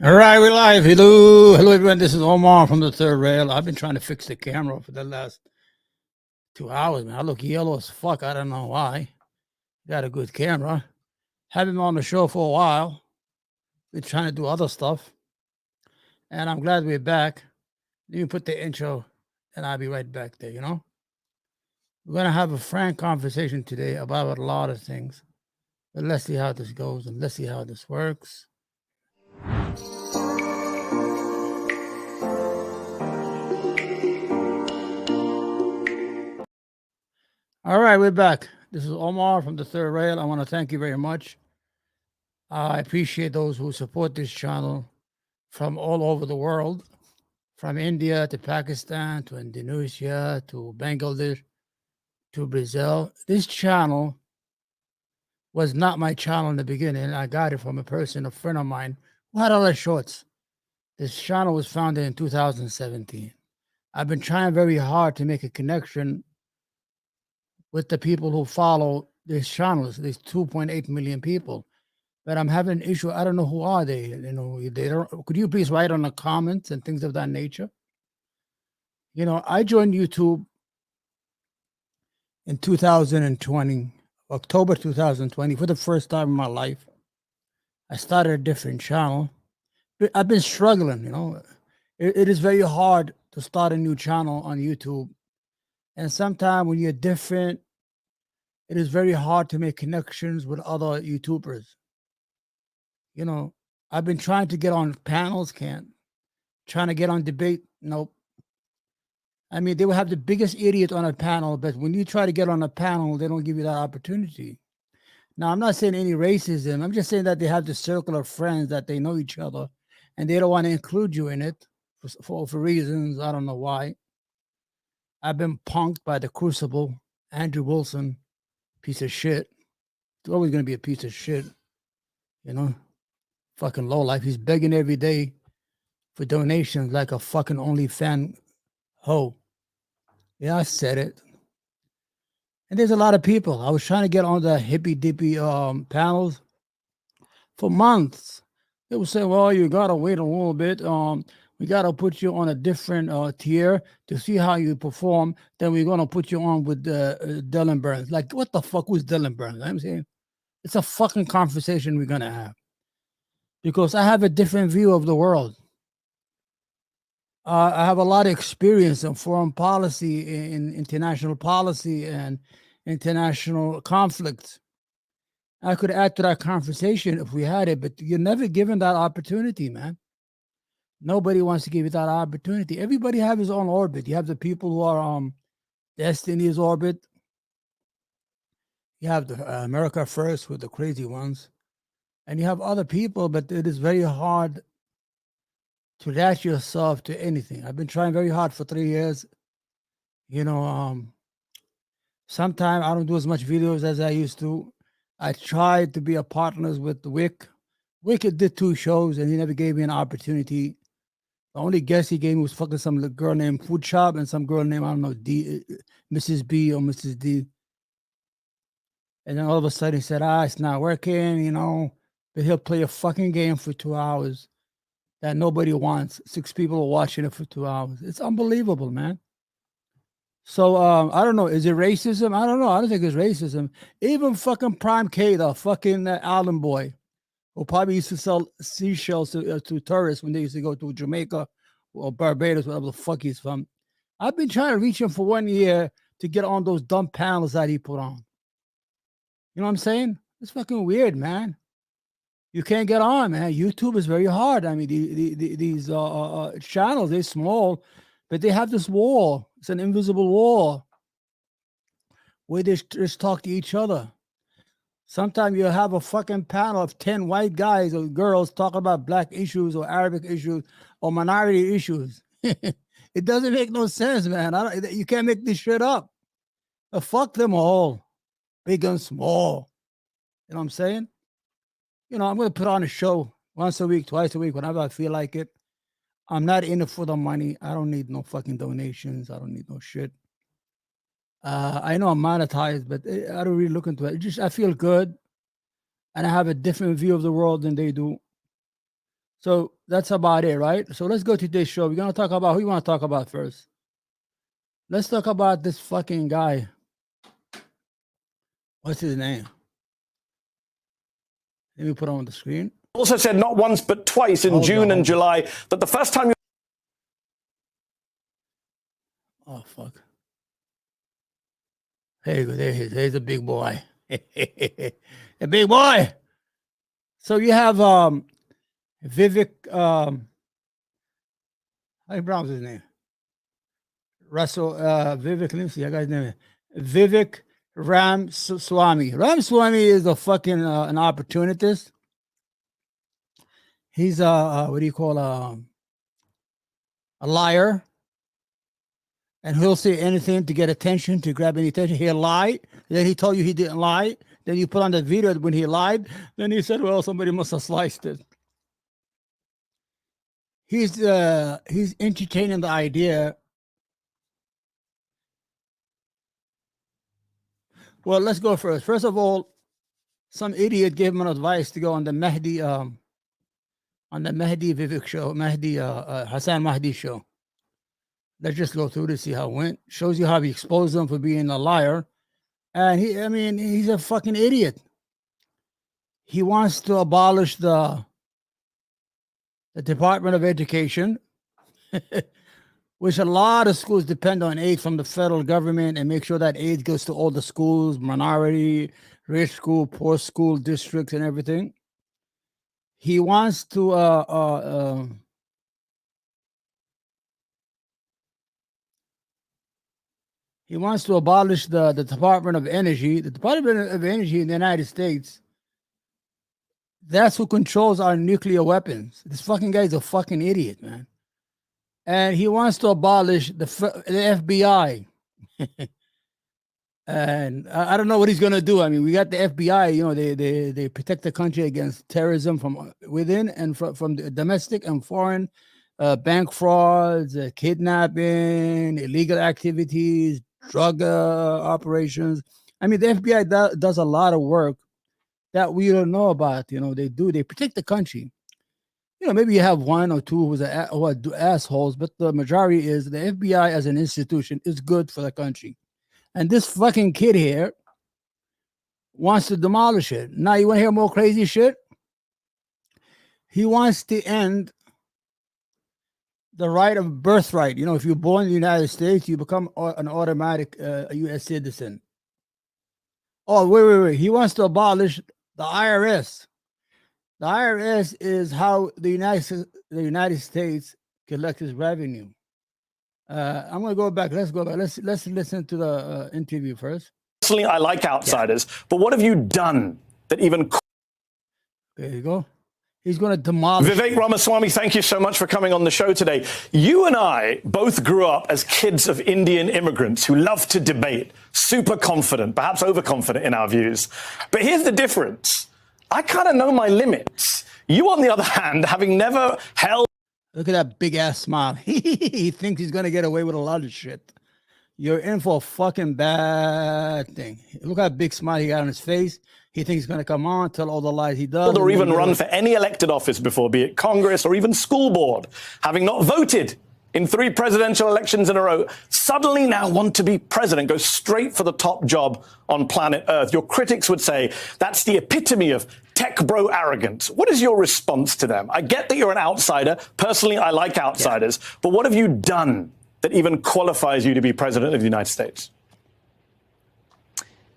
All right, we're live. Hello, everyone. This is Omar from the third rail. I've been trying to fix the camera for the last 2 hours, man. I look yellow as fuck. I don't know why. Got a good camera. Haven't been on the show for a while. Been trying to do other stuff, and I'm glad we're back. Let me put the intro, and I'll be right back there. We're gonna have a frank conversation today about a lot of things. But let's see how this goes, and let's see how this works. All right, we're back. This is Omar from the third rail. I want to thank you very much. I appreciate those who support this channel from all over the world, from India to Pakistan to Indonesia to Bangladesh to Brazil. This channel was not my channel in the beginning. I got it from a friend of mine, who had other shorts. This channel was founded in 2017. I've been trying very hard to make a connection with the people who follow these channels, these 2.8 million people. But I'm having an issue. I don't know who are they. They don't. Could you please write on the comments and things of that nature? I joined YouTube in 2020, October 2020, for the first time in my life. I started a different channel. I've been struggling. It is very hard to start a new channel on YouTube, and sometimes when you're different, it is very hard to make connections with other YouTubers. I've been trying to get on panels, can't. Trying to get on debate, nope. I mean, they will have the biggest idiot on a panel, but when you try to get on a panel, they don't give you that opportunity. Now, I'm not saying any racism. I'm just saying that they have the circle of friends that they know each other, and they don't want to include you in it for reasons I don't know why. I've been punked by the Crucible, Andrew Wilson, piece of shit. It's always going to be a piece of shit, fucking lowlife. He's begging every day for donations like a fucking OnlyFan hoe. Yeah, I said it. And there's a lot of people. I was trying to get on the hippy dippy panels for months. They would say, "Well, you gotta wait a little bit. We gotta put you on a different tier to see how you perform. Then we're gonna put you on with Dylan Burns." Like, what the fuck was Dylan Burns? I'm saying it's a fucking conversation we're gonna have because I have a different view of the world. I have a lot of experience in foreign policy, in international policy, and international conflicts. I could add to that conversation if we had it, but you're never given that opportunity, man. Nobody wants to give you that opportunity. Everybody have his own orbit. You have the people who are Destiny's orbit. You have the America First with the crazy ones, and you have other people, but it is very hard to attach yourself to anything. I've been trying very hard for 3 years. Sometimes I don't do as much videos as I used to. I tried to be a partners with Wick. Wick did 2 shows and he never gave me an opportunity. The only guest he gave me was fucking some girl named Food Shop and some girl named, I don't know, Mrs. B or Mrs. D. And then all of a sudden he said, it's not working, but he'll play a fucking game for 2 hours that nobody wants. 6 people are watching it for 2 hours. It's unbelievable, man. So I don't know. Is it racism? I don't know. I don't think it's racism. Even fucking Prime K, the fucking island boy, who probably used to sell seashells to tourists when they used to go to Jamaica or Barbados, whatever the fuck he's from. I've been trying to reach him for 1 year to get on those dumb panels that he put on. You know what I'm saying? It's fucking weird, man. You can't get on, man. YouTube is very hard. I mean, these channels, they're small, but they have this wall. It's an invisible wall where they just talk to each other. Sometimes you have a fucking panel of 10 white guys or girls talking about black issues or Arabic issues or minority issues. It doesn't make no sense, man. You can't make this shit up. Fuck them all, big and small. You know what I'm saying? I'm going to put on a show once a week, twice a week, whenever I feel like it. I'm not in it for the money. I don't need no fucking donations. I don't need no shit. I know I'm monetized, but I don't really look into it. I feel good, and I have a different view of the world than they do. So that's about it, right? So let's go to this show. We're gonna talk about who you want to talk about first. Let's talk about this fucking guy. What's his name? Let me put it on the screen. Also said not once but twice in June and July that the first time you... Oh, fuck. There you go. There he is. There's a big boy. A big boy. So you have Vivek, how do you pronounce his name? Vivek, let me see, I got his name. Vivek Ramaswamy. Ramaswamy is a fucking an opportunist. He's what do you call a liar, and he'll say anything to get attention, to grab any attention. He'll lie. Then he told you he didn't lie. Then you put on the video when he lied. Then he said, "Well, somebody must have sliced it." He's entertaining the idea. Well, let's go first. First of all, some idiot gave him an advice to go on the Mehdi Vivek show, Hassan Mehdi show. Let's just go through to see how it went. Shows you how he exposed him for being a liar. And he's a fucking idiot. He wants to abolish the Department of Education, which a lot of schools depend on aid from the federal government, and make sure that aid goes to all the schools, minority, rich school, poor school districts, and everything. He wants to abolish the Department of Energy. The Department of Energy in the United States, that's who controls our nuclear weapons. This fucking guy is a fucking idiot, man. And he wants to abolish the FBI. And I don't know what he's going to do. I mean, we got the FBI, you know, they protect the country against terrorism from within and from the domestic and foreign, bank frauds, kidnapping, illegal activities, drug operations. I mean, the FBI does a lot of work that we don't know about. You know, they protect the country. You know, maybe you have one or two who are assholes, but the majority is the FBI as an institution is good for the country. And this fucking kid here wants to demolish it. Now, you want to hear more crazy shit? He wants to end the right of birthright. You know, if you're born in the United States, you become an automatic U.S. citizen. Oh, wait. He wants to abolish the IRS. The IRS is how the United States collects its revenue. I'm going to go back. Let's go back. Let's listen to the interview first. Personally, I like outsiders, but what have you done that even... There you go. He's going to demolish... Vivek Ramaswamy, thank you so much for coming on the show today. You and I both grew up as kids of Indian immigrants who love to debate, super confident, perhaps overconfident in our views. But here's the difference. I kind of know my limits. You, on the other hand, having never held... Look at that big ass smile. He thinks he's going to get away with a lot of shit. You're in for a fucking bad thing. Look how big smile he got on his face. He thinks he's going to come on, tell all the lies he does. Or even run for any elected office before, be it Congress or even school board, having not voted in 3 presidential elections in a row, suddenly now want to be president, go straight for the top job on planet Earth. Your critics would say that's the epitome of tech bro arrogance. What is your response to them? I get that you're an outsider. Personally, I like outsiders. Yeah. But what have you done that even qualifies you to be president of the United States?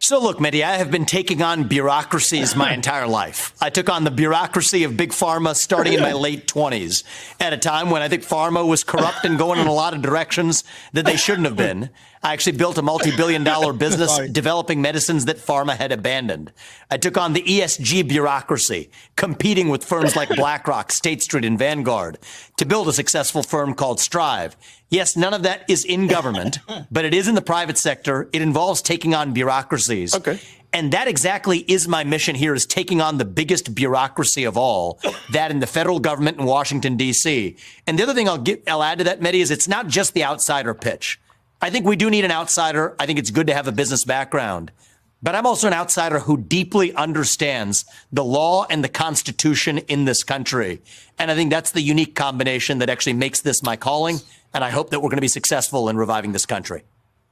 So look, Mehdi, I have been taking on bureaucracies my entire life. I took on the bureaucracy of big pharma starting in my late 20s, at a time when I think pharma was corrupt and going in a lot of directions that they shouldn't have been. I actually built a multi-billion-dollar business developing medicines that pharma had abandoned. I took on the ESG bureaucracy, competing with firms like BlackRock, State Street, and Vanguard to build a successful firm called Strive. Yes, none of that is in government, but it is in the private sector. It involves taking on bureaucracies. Okay. And that exactly is my mission here, is taking on the biggest bureaucracy of all, that in the federal government in Washington, D.C. And the other thing I'll add to that, Mehdi, is it's not just the outsider pitch. I think we do need an outsider. I think it's good to have a business background. But I'm also an outsider who deeply understands the law and the Constitution in this country. And I think that's the unique combination that actually makes this my calling. And I hope that we're going to be successful in reviving this country.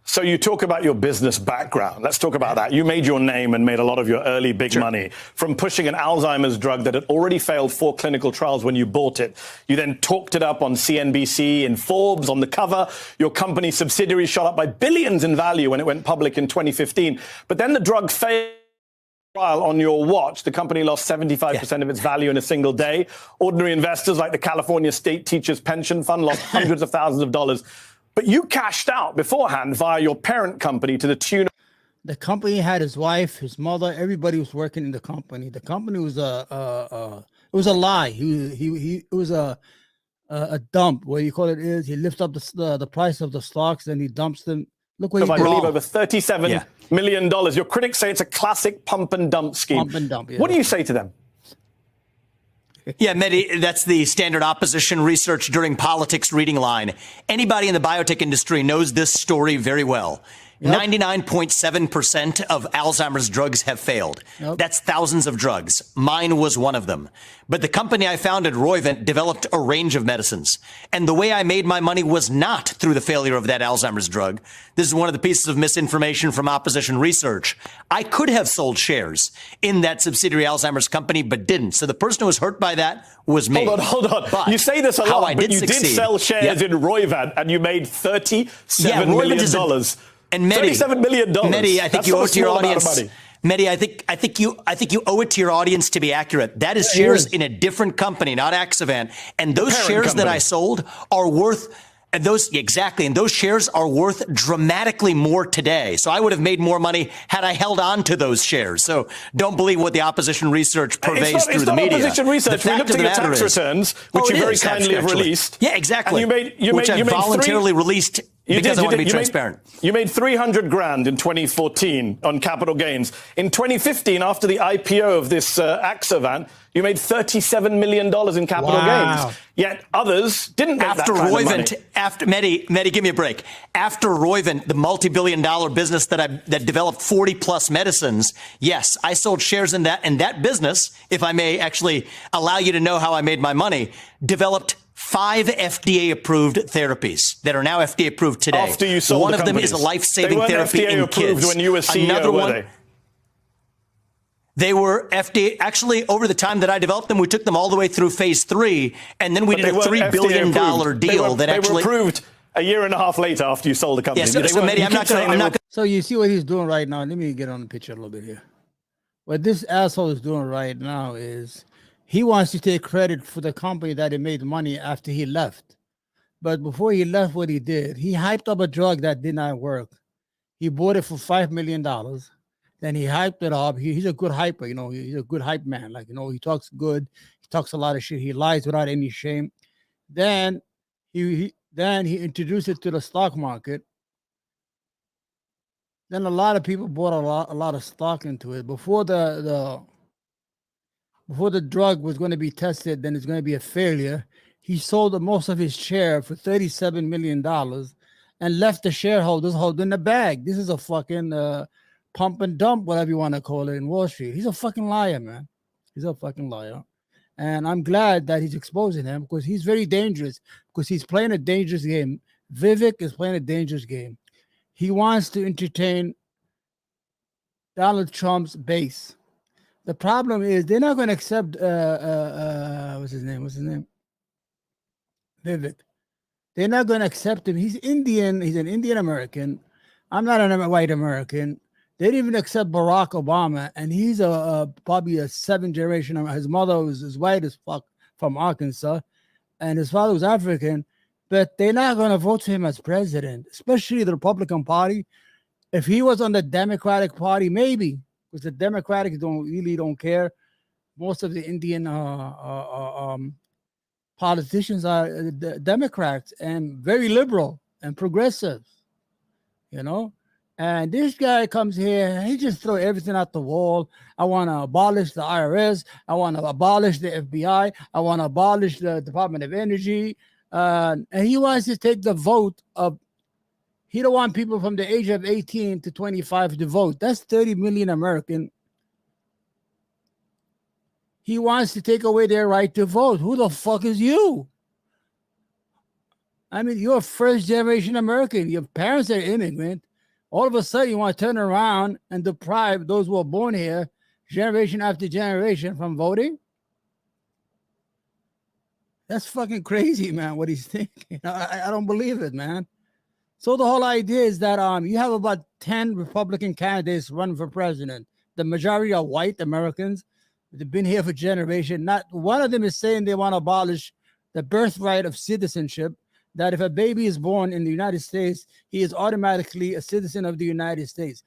So you talk about your business background. Let's talk about that. You made your name and made a lot of your early big money from pushing an Alzheimer's drug that had already failed 4 clinical trials when you bought it. You then talked it up on CNBC, in Forbes, on the cover. Your company subsidiary shot up by billions in value when it went public in 2015. But then the drug failed. On your watch, the company lost 75% of its value in a single day. Ordinary investors like the California State Teachers Pension Fund lost hundreds of thousands of dollars. But you cashed out beforehand via your parent company to the tune of... The company had his wife, his mother, everybody was working in the company. The company was it was a lie. It was a dump. What you call it is he lifts up the price of the stocks and he dumps them. Look what he I did. believe over $37 million. Your critics say it's a classic pump and dump scheme. Pump and dump, yeah. What do you say to them? Yeah, Mehdi, that's the standard opposition research during politics reading line. Anybody in the biotech industry knows this story very well. 99.7% of Alzheimer's drugs have failed. That's thousands of drugs. Mine was one of them. But the company I founded, Roivant, developed a range of medicines. And the way I made my money was not through the failure of that Alzheimer's drug. This is one of the pieces of misinformation from opposition research. I could have sold shares in that subsidiary Alzheimer's company, but didn't. So the person who was hurt by that was me. Hold on. But you say this a lot, but you did sell shares in Roivant and you made $37 million. And Mehdi, $37 million. Mehdi, I think you owe it to your audience. Mehdi, I think you owe it to your audience to be accurate. That is shares in a different company, not Axovant. And those shares that I sold are worth, and those shares are worth dramatically more today. So I would have made more money had I held on to those shares. So don't believe what the opposition research purveys through the media. It's not opposition research. We looked at your tax returns, which you very kindly have released. Yeah, exactly. And you made voluntarily released. Because I want to be transparent. You made $300,000 in 2014 on capital gains. In 2015, after the IPO of this Axovant, you made $37 million in capital gains. Yet others didn't make that kind of money. After Mehdi, give me a break. After Roivant, the multi-billion-dollar business that developed 40-plus medicines, yes, I sold shares in that. And that business, if I may actually allow you to know how I made my money, developed 5 FDA-approved therapies that are now FDA-approved today. After you sold one the of them is a life-saving therapy FDA in approved kids. When you were CEO, Another one, were they were FDA. Actually, over the time that I developed them, we took them all the way through phase 3, and then we did a $3 billion deal that actually were approved a year and a half later after you sold the company. Yeah, so Mehdi, I'm not going to. So you see what he's doing right now. Let me get on the picture a little bit here. What this asshole is doing right now is he wants to take credit for the company that he made money after he left. But before he left, what he did, he hyped up a drug that did not work. He bought it for $5 million. Then he hyped it up. He's a good hyper, he's a good hype man. Like, he talks good. He talks a lot of shit. He lies without any shame. Then he introduced it to the stock market. Then a lot of people bought a lot of stock into it. Before the drug was going to be tested, then it's going to be a failure. He sold most of his share for $37 million and left the shareholders holding the bag. This is a fucking pump and dump, whatever you want to call it, in Wall Street. He's a fucking liar, man. He's a fucking liar. And I'm glad that he's exposing him because he's very dangerous, because he's playing a dangerous game. Vivek is playing a dangerous game. He wants to entertain Donald Trump's base. The problem is they're not going to accept what's his name? Vivek. They're not going to accept him. He's Indian. He's an Indian American. I'm not a white American. They didn't even accept Barack Obama, and he's probably a 7th generation. His mother was white as fuck from Arkansas, and his father was African. But they're not going to vote for him as president, especially the Republican Party. If he was on the Democratic Party, maybe. Because the Democrats don't care. Most of the Indian politicians are Democrats and very liberal and progressive, And this guy comes here, he just throw everything out the wall. I want to abolish the IRS. I want to abolish the FBI. I want to abolish the Department of Energy. And he wants to take the vote of He don't want people from the age of 18 to 25 to vote. That's 30 million American. He wants to take away their right to vote. Who the fuck is you? I mean, you're a first-generation American. Your parents are immigrant. All of a sudden, you want to turn around and deprive those who are born here, generation after generation, from voting? That's fucking crazy, man, what he's thinking. I don't believe it, man. So the whole idea is that you have about 10 Republican candidates running for president. The majority are white Americans. They've been here for generations. Not one of them is saying they want to abolish the birthright of citizenship, that if a baby is born in the United States, he is automatically a citizen of the United States.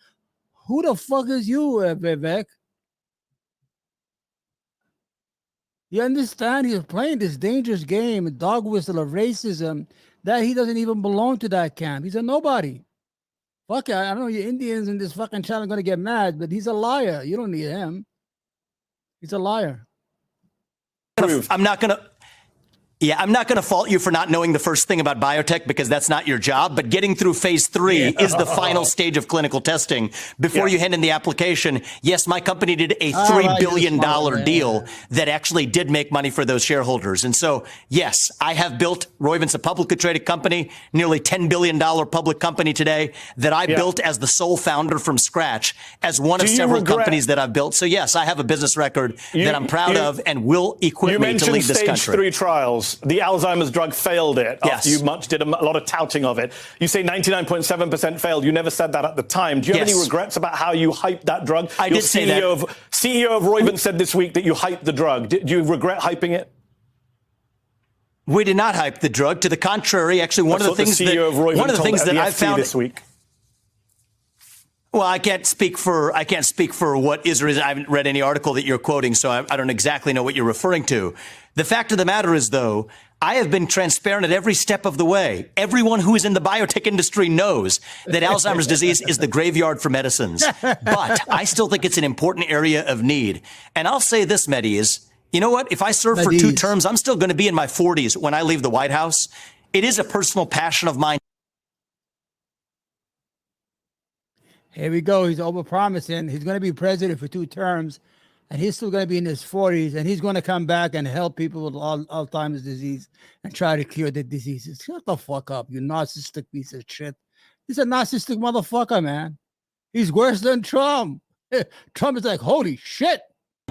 Who the fuck is you, Vivek? You understand? He's playing this dangerous game, a dog whistle of racism, that he doesn't even belong to that camp. He's a nobody. Fuck it. I know you Indians in this fucking channel are going to get mad, but he's a liar. You don't need him. He's a liar. I'm not going to fault you for not knowing the first thing about biotech, because that's not your job. But getting through phase 3 is the final stage of clinical testing before you hand in the application. Yes, my company did a $3 billion deal that actually did make money for those shareholders. And so, yes, I have built Roivant's a publicly traded company, nearly $10 billion public company today that I built as the sole founder from scratch, as one of several companies that I've built. So, yes, I have a business record that I'm proud of and will equip me to lead this country. You mentioned stage 3 trials. The Alzheimer's drug failed it after you did a lot of touting of it. You say 99.7% failed. You never said that at the time. Do you have any regrets about how you hyped that drug? I did say that. CEO of Roivant said this week that you hyped the drug. Do you regret hyping it? We did not hype the drug. To the contrary, actually, one of the things that I found this week. Well, I can't speak for what is or isn't. I haven't read any article that you're quoting, so I don't exactly know what you're referring to. The fact of the matter is, though, I have been transparent at every step of the way. Everyone who is in the biotech industry knows that Alzheimer's disease is the graveyard for medicines. But I still think it's an important area of need. And I'll say this, Mehdi, is, you know what? If I serve for 2 terms, I'm still going to be in my 40s when I leave the White House. It is a personal passion of mine. Here we go. He's overpromising. He's going to be president for 2 terms, and he's still going to be in his 40s, and he's going to come back and help people with Alzheimer's disease and try to cure the diseases. Shut the fuck up, you narcissistic piece of shit. He's a narcissistic motherfucker, man. He's worse than Trump. Trump is like, holy shit.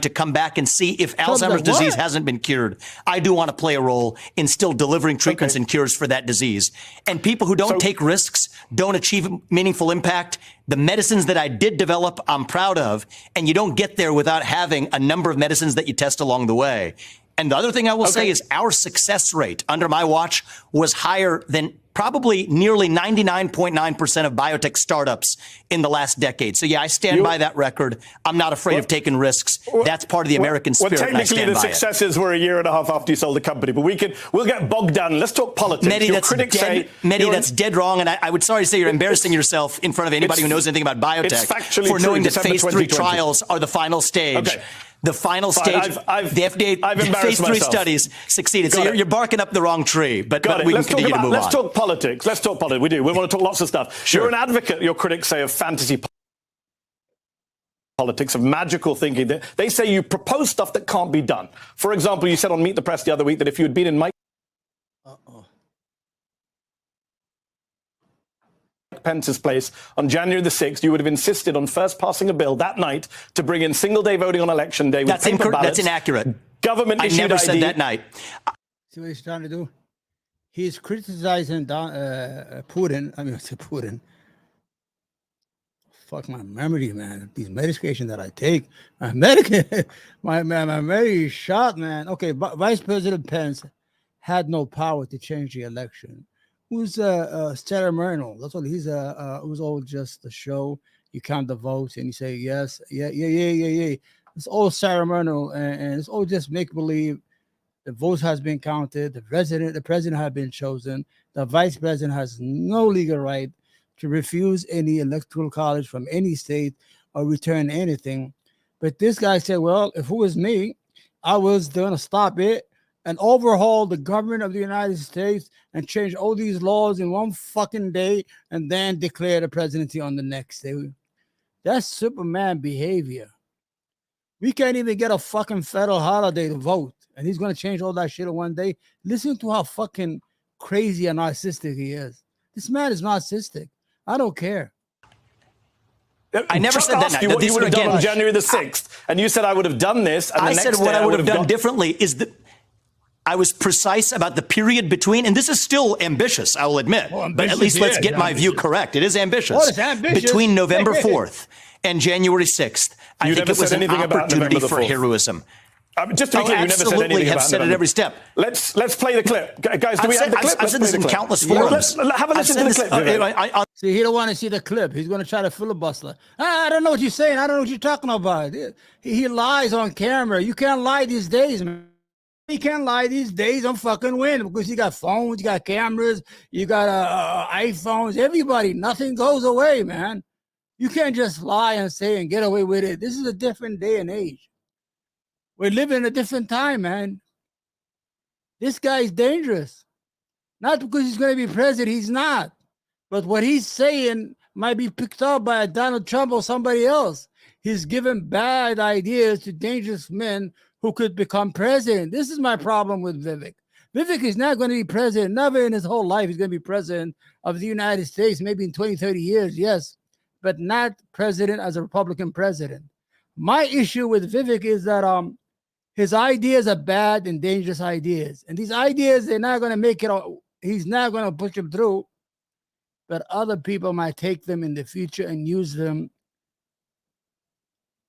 To come back and see if Alzheimer's disease hasn't been cured. I do want to play a role in still delivering treatments and cures for that disease. And people who don't take risks, don't achieve meaningful impact, the medicines that I did develop, I'm proud of. And you don't get there without having a number of medicines that you test along the way. And the other thing I will say is our success rate under my watch was higher than probably nearly 99.9% of biotech startups in the last decade. So, yeah, I stand by that record. I'm not afraid of taking risks. That's part of the American spirit. Well, technically, the successes were a year and a half after you sold the company. But we'll get bogged down. Let's talk politics. Mehdi, that's dead wrong. And I would sorry to say you're embarrassing yourself in front of anybody who knows anything about biotech for knowing that phase 3 trials are the final stage. Okay. The final stage, the FDA phase 3 studies succeeded. So you're barking up the wrong tree, but we can continue to move on. Let's talk politics. We do. We want to talk lots of stuff. Sure. You're an advocate, your critics say, of fantasy politics, of magical thinking. They say you propose stuff that can't be done. For example, you said on Meet the Press the other week that if you had been in Mike Pence's place on January the 6th, you would have insisted on first passing a bill that night to bring in single-day voting on election day with paper ballots. That's inaccurate. Government issued I never ID. said that night. See what he's trying to do? He's criticizing Putin. I mean, I said Putin. Fuck my memory, man. These medications that I take, my memory is shot, man. Okay, Vice President Pence had no power to change the election. Who's ceremonial? That's all. It was all just a show. You count the votes and you say yes, yeah. It's all ceremonial and it's all just make believe. The votes has been counted. The president has been chosen. The vice president has no legal right to refuse any electoral college from any state or return anything. But this guy said, "Well, if it was me, I was going to stop it and overhaul the government of the United States and change all these laws in one fucking day and then declare the presidency on the next day. That's Superman behavior. We can't even get a fucking federal holiday to vote, and he's going to change all that shit in one day. Listen to how fucking crazy and narcissistic he is. This man is narcissistic. I don't care. I never said that. You what you would have done on January the 6th, and you said I would have done this. And I the said next what day I would have done gone. differently is that I was precise about the period between, and this is still ambitious, I will admit, but at least let's get my view correct. It is ambitious. Oh, it's ambitious. Between November 4th and January 6th, I think it was an opportunity for heroism. Just to be clear, you never said anything absolutely have about said it November. every step. Let's play the clip, guys. Do we have the clip? I've said this in countless forums. Have a listen to the clip. Vivek. See, he don't want to see the clip. He's going to try to filibuster. I don't know what you're saying. I don't know what you're talking about. He lies on camera. You can't lie these days, man. You can't lie these days on fucking win because you got phones, you got cameras, you got iPhones. Everybody, nothing goes away, man. You can't just lie and say and get away with it. This is a different day and age. We're living in a different time, man. This guy is dangerous. Not because he's going to be president. He's not. But what he's saying might be picked up by Donald Trump or somebody else. He's giving bad ideas to dangerous men who could become president. This is my problem with Vivek. Vivek is not going to be president. Never in his whole life he's going to be president of the United States, maybe in 20, 30 years, yes, but not president as a Republican president. My issue with Vivek is that his ideas are bad and dangerous ideas. And these ideas, they're not going to make it, he's not going to push them through, but other people might take them in the future and use them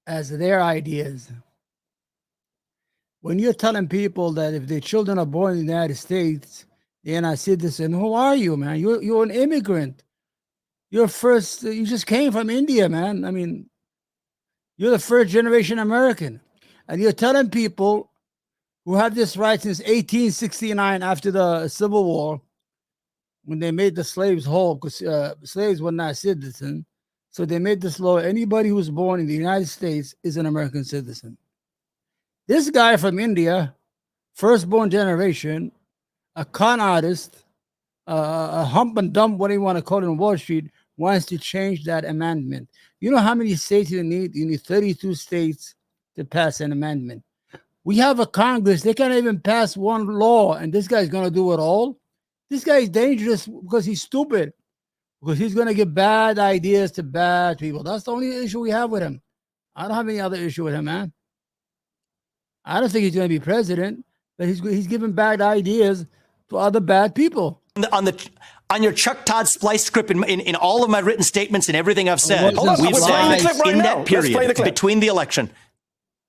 as their ideas. When you're telling people that if their children are born in the United States, they're not citizen, who are you, man? You're an immigrant. You just came from India, man. I mean, you're the first generation American. And you're telling people who have this right since 1869 after the Civil War, when they made the slaves whole, because slaves were not citizens. So they made this law, anybody who's born in the United States is an American citizen. This guy from India, firstborn generation, a con artist, a hump and dump, what do you want to call it, on Wall Street, wants to change that amendment. You know how many states you need? You need 32 states to pass an amendment. We have a Congress. They can't even pass one law, and this guy's going to do it all. This guy is dangerous because he's stupid, because he's going to give bad ideas to bad people. That's the only issue we have with him. I don't have any other issue with him, man. I don't think he's going to be president, but he's giving bad ideas to other bad people. On your Chuck Todd splice script, in all of my written statements and everything I've said, we've said in that period between the election.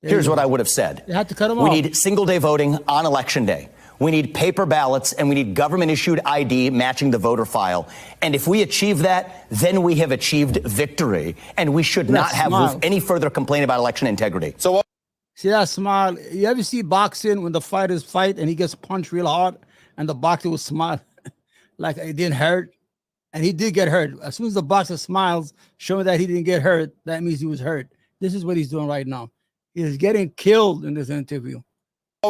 Here's what I would have said. You have to cut them off. We off. need single-day voting on Election Day. We need paper ballots, and we need government-issued ID matching the voter file. And if we achieve that, then we have achieved victory, and we should not have any further complaint about election integrity. So see that smile? You ever see boxing when the fighters fight and he gets punched real hard and the boxer will smile like it didn't hurt? And he did get hurt. As soon as the boxer smiles, showing that he didn't get hurt, that means he was hurt. This is what he's doing right now. He is getting killed in this interview.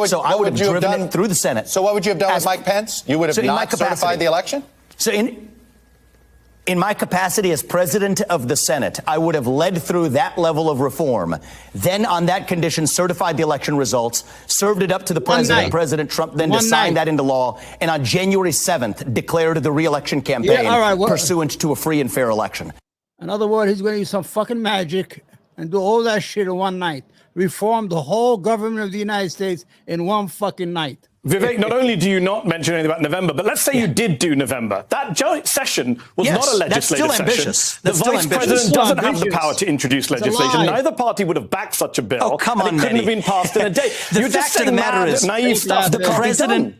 So I would have driven it through the Senate. So what would you have done with Mike Pence? You would have not certified the election? So in my capacity as president of the Senate, I would have led through that level of reform. Then on that condition, certified the election results, served it up to the president, President Trump, then to sign that into law. And on January 7th, declared the re-election campaign pursuant to a free and fair election. In other words, he's going to use some fucking magic and do all that shit in one night. Reform the whole government of the United States in one fucking night. Vivek, not only do you not mention anything about November, but let's say you did do November. That joint session was not a legislative session. The vice president doesn't have the power to introduce legislation. Neither party would have backed such a bill. Oh, come on, and it couldn't have been passed in a day. The fact of the matter is, naive stuff. the president.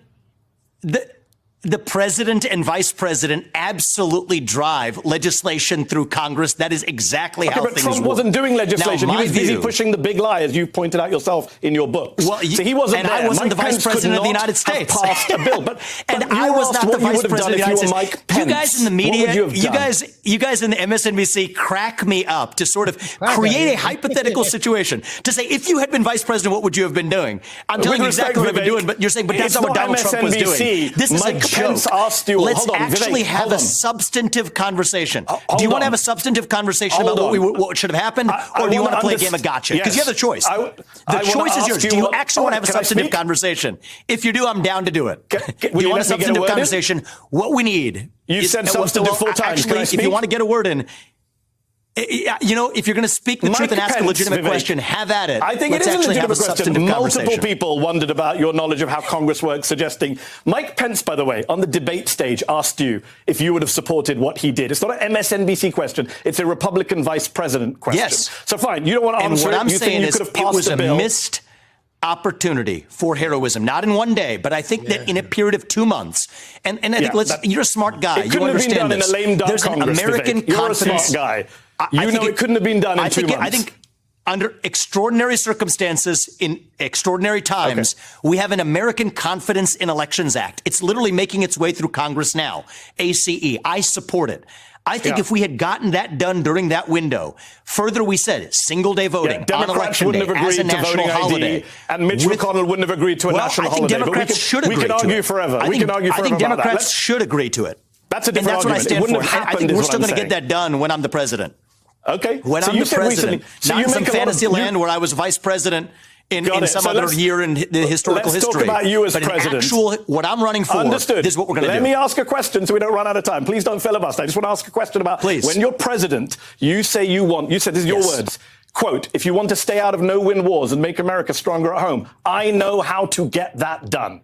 The president and vice president absolutely drive legislation through Congress. That is exactly how but things Trump work. wasn't doing legislation. Now, he was busy view, pushing the big lie, as you pointed out yourself in your books. Well, so he wasn't and there. I wasn't Mike the vice Pence president of the could not United States. have passed a bill. But and you I were was asked not the what you vice would have done president of the if you United were States. Mike Pence. You guys in the media, What would you have done? you guys in the MSNBC crack me up to sort of create a hypothetical situation to say, if you had been vice president, what would you have been doing? I'm telling you exactly what I've been doing, but you're saying, but that's not what Donald Trump was doing. This is Mike a joke. Pence asked you, Let's hold on, actually Vivek, have hold a on. substantive conversation. Hold do you want to on. have a substantive conversation Hold about on. what should have happened, or do you want to play a game of gotcha? Because you have the choice. The choice is yours. Do you actually want to have a substantive conversation? If you do, I'm down to do it. Do you want a substantive conversation? What we need. You said substantive 4 times. Actually, if you want to get a word in, you know, if you're going to speak the truth and ask a legitimate question, have at it. I think it is a legitimate question. Multiple people wondered about your knowledge of how Congress works, suggesting Mike Pence, by the way, on the debate stage asked you if you would have supported what he did. It's not an MSNBC question. It's a Republican vice president question. Yes. So fine, you don't want to answer it. And what I'm you saying is it was a missed opportunity for heroism, not in one day, but I think that in a period of 2 months. And I think you're a smart guy. It couldn't have been done in a lame duck There's Congress, an American Vivek. You're confidence. a smart guy. You know it couldn't have been done in 2 months. I think under extraordinary circumstances, in extraordinary times, we have an American Confidence in Elections Act. It's literally making its way through Congress now. ACE. I support it. I think if we had gotten that done during that window, further we said single day voting on election day as a national holiday, and Mitch McConnell wouldn't have agreed to a national holiday. I think Democrats should agree to it. We can argue forever. I think Democrats should agree to it. That's a different argument. That's what I stand for. I think we're still going to get that done when I'm the president. Okay. When I'm the president, not in some fantasy land where I was vice president in some other year in the historical history. Let's talk about you as but president. What I'm running for, Understood. This is what we're going to do. Let me ask a question so we don't run out of time. Please don't filibuster. I just want to ask a question about when you're president, you say you said, this is your words, quote, if you want to stay out of no-win wars and make America stronger at home, I know how to get that done.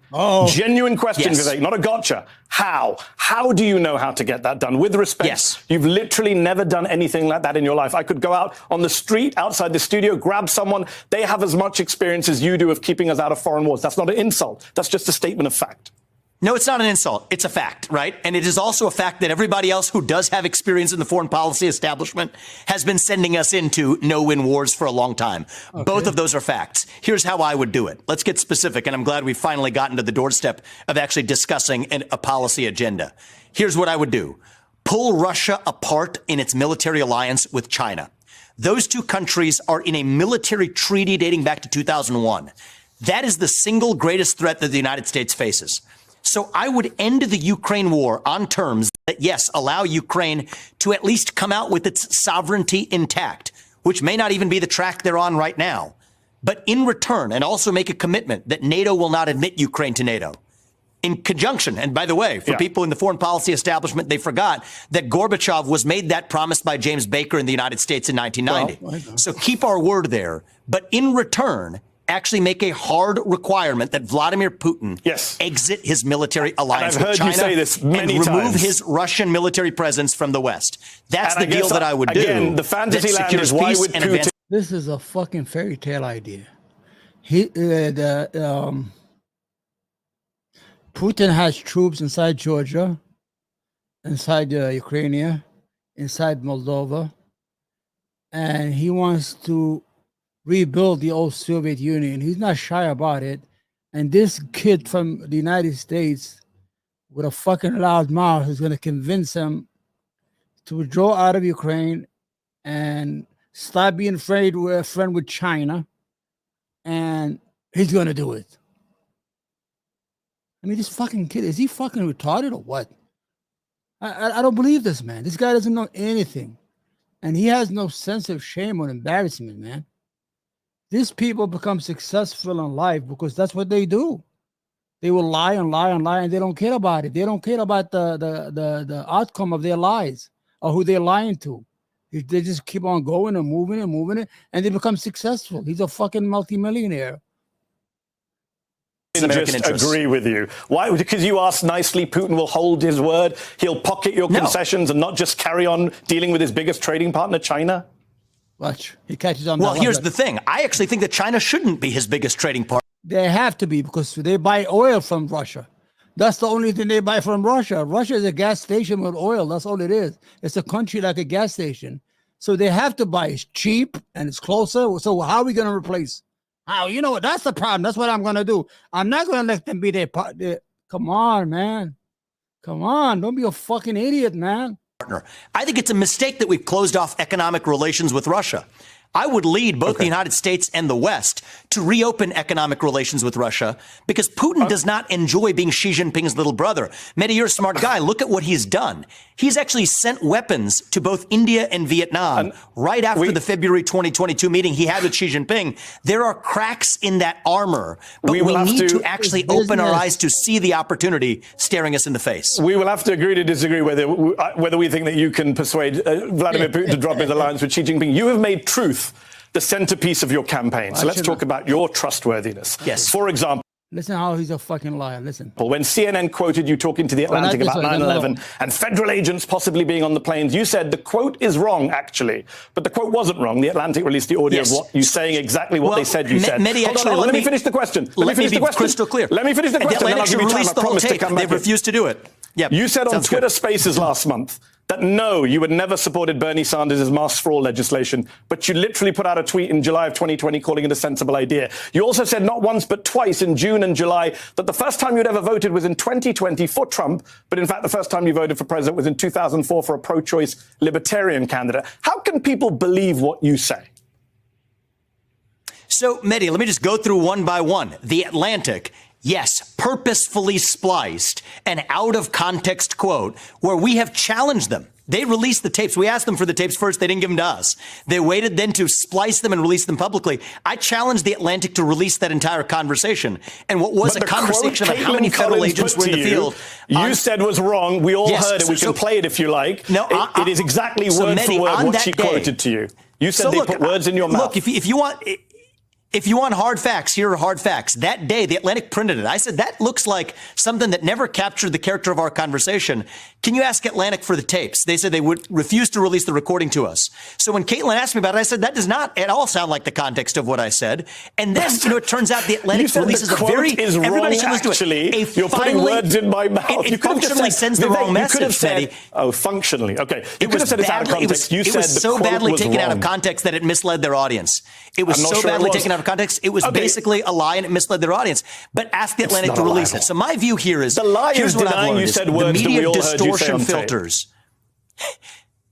Genuine question, Vivek, not a gotcha. How? How do you know how to get that done? With respect, you've literally never done anything like that in your life. I could go out on the street outside the studio, grab someone. They have as much experience as you do of keeping us out of foreign wars. That's not an insult. That's just a statement of fact. No, it's not an insult. It's a fact, right? And it is also a fact that everybody else who does have experience in the foreign policy establishment has been sending us into no-win wars for a long time. Both of those are facts. Here's how I would do it. Let's get specific, and I'm glad we've finally gotten to the doorstep of actually discussing a policy agenda. Here's what I would do. Pull Russia apart in its military alliance with China. Those two countries are in a military treaty dating back to 2001. That is the single greatest threat that the United States faces. So I would end the Ukraine war on terms that, yes, allow Ukraine to at least come out with its sovereignty intact, which may not even be the track they're on right now. But in return, and also make a commitment that NATO will not admit Ukraine to NATO. In conjunction, and by the way, for people in the foreign policy establishment, they forgot that Gorbachev was made that promise by James Baker in the United States in 1990. So keep our word there. But in return, actually make a hard requirement that Vladimir Putin exit his military alliance with China and remove his Russian military presence from the West. That's the deal that I would do. Again, the fantasy land is why would Putin... This is a fucking fairy tale idea. Putin has troops inside Georgia, inside Ukraine, inside Moldova, and he wants to rebuild the old Soviet Union. He's not shy about it. And this kid from the United States with a fucking loud mouth is going to convince him to withdraw out of Ukraine and stop being afraid we're a friend with China. And he's going to do it. I mean, this fucking kid, is he fucking retarded or what? I don't believe this, man. This guy doesn't know anything. And he has no sense of shame or embarrassment, man. These people become successful in life because that's what they do. They will lie and lie and lie, and they don't care about it. They don't care about the outcome of their lies or who they're lying to. They just keep on going and moving it, and they become successful. He's a fucking multimillionaire. Just agree with you. Why? Because you asked nicely, Putin will hold his word. He'll pocket your concessions and not just carry on dealing with his biggest trading partner, China. Watch, he catches on. Well, here's the thing. I actually think that China shouldn't be his biggest trading partner. They have to be because they buy oil from Russia. That's the only thing they buy from Russia. Russia is a gas station with oil. That's all it is. It's a country like a gas station. So they have to buy. It's cheap and it's closer. So how are we going to replace? How? You know what? That's the problem. That's what I'm going to do. I'm not going to let them be their partner. Come on, man. Come on. Don't be a fucking idiot, man. I think it's a mistake that we've closed off economic relations with Russia. I would lead both the United States and the West to reopen economic relations with Russia because Putin does not enjoy being Xi Jinping's little brother. Mehdi, you're a smart guy. Look at what he's done. He's actually sent weapons to both India and Vietnam right after the February 2022 meeting he had with Xi Jinping. There are cracks in that armor, but we need to actually open our eyes to see the opportunity staring us in the face. We will have to agree to disagree whether we think that you can persuade Vladimir Putin to drop his alliance with Xi Jinping. You have made truth the centerpiece of your campaign. So let's talk about your trustworthiness. Yes. For example, listen how he's a fucking liar. Listen. When CNN quoted you talking to The Atlantic about 9/11 and federal agents possibly being on the planes, you said the quote is wrong, actually. But the quote wasn't wrong. The Atlantic released the audio of what you saying exactly what they said you said. Mehdi, actually, let me finish the question. Let me be crystal clear. Let me finish the question. The Atlantic should release the whole tape. They've refused to do it. Yep. You said on Twitter Spaces last month that no, you had never supported Bernie Sanders' Masks for All legislation, but you literally put out a tweet in July of 2020 calling it a sensible idea. You also said not once but twice in June and July that the first time you'd ever voted was in 2020 for Trump, but in fact the first time you voted for president was in 2004 for a pro-choice libertarian candidate. How can people believe what you say? So, Mehdi, let me just go through one by one. The Atlantic, yes, purposefully spliced an out-of-context quote where we have challenged them. They released the tapes. We asked them for the tapes first. They didn't give them to us. They waited then to splice them and release them publicly. I challenged the Atlantic to release that entire conversation. And what was a conversation about how many federal agents were in the field. You said was wrong. We all heard it. We can play it if you like. No, it is exactly word for word what she quoted to you. You said they put words in your mouth. Look, if you want... If you want hard facts, here are hard facts. That day, The Atlantic printed it. I said, that looks like something that never captured the character of our conversation. Can you ask Atlantic for the tapes? They said they would refuse to release the recording to us. So when Caitlin asked me about it, I said, that does not at all sound like the context of what I said. And then, it turns out The Atlantic releases a very, everybody should listen to it. You're putting words in my mouth. It functionally sends the wrong message, Mehdi. Oh, functionally. Okay. You could have said it's out of context. You said it was so badly taken out of context that it misled their audience. It was so badly taken out of context. It was basically a lie and it misled their audience. But ask The Atlantic to release it. So my view here is, here's what I've learned: the media distortion filters.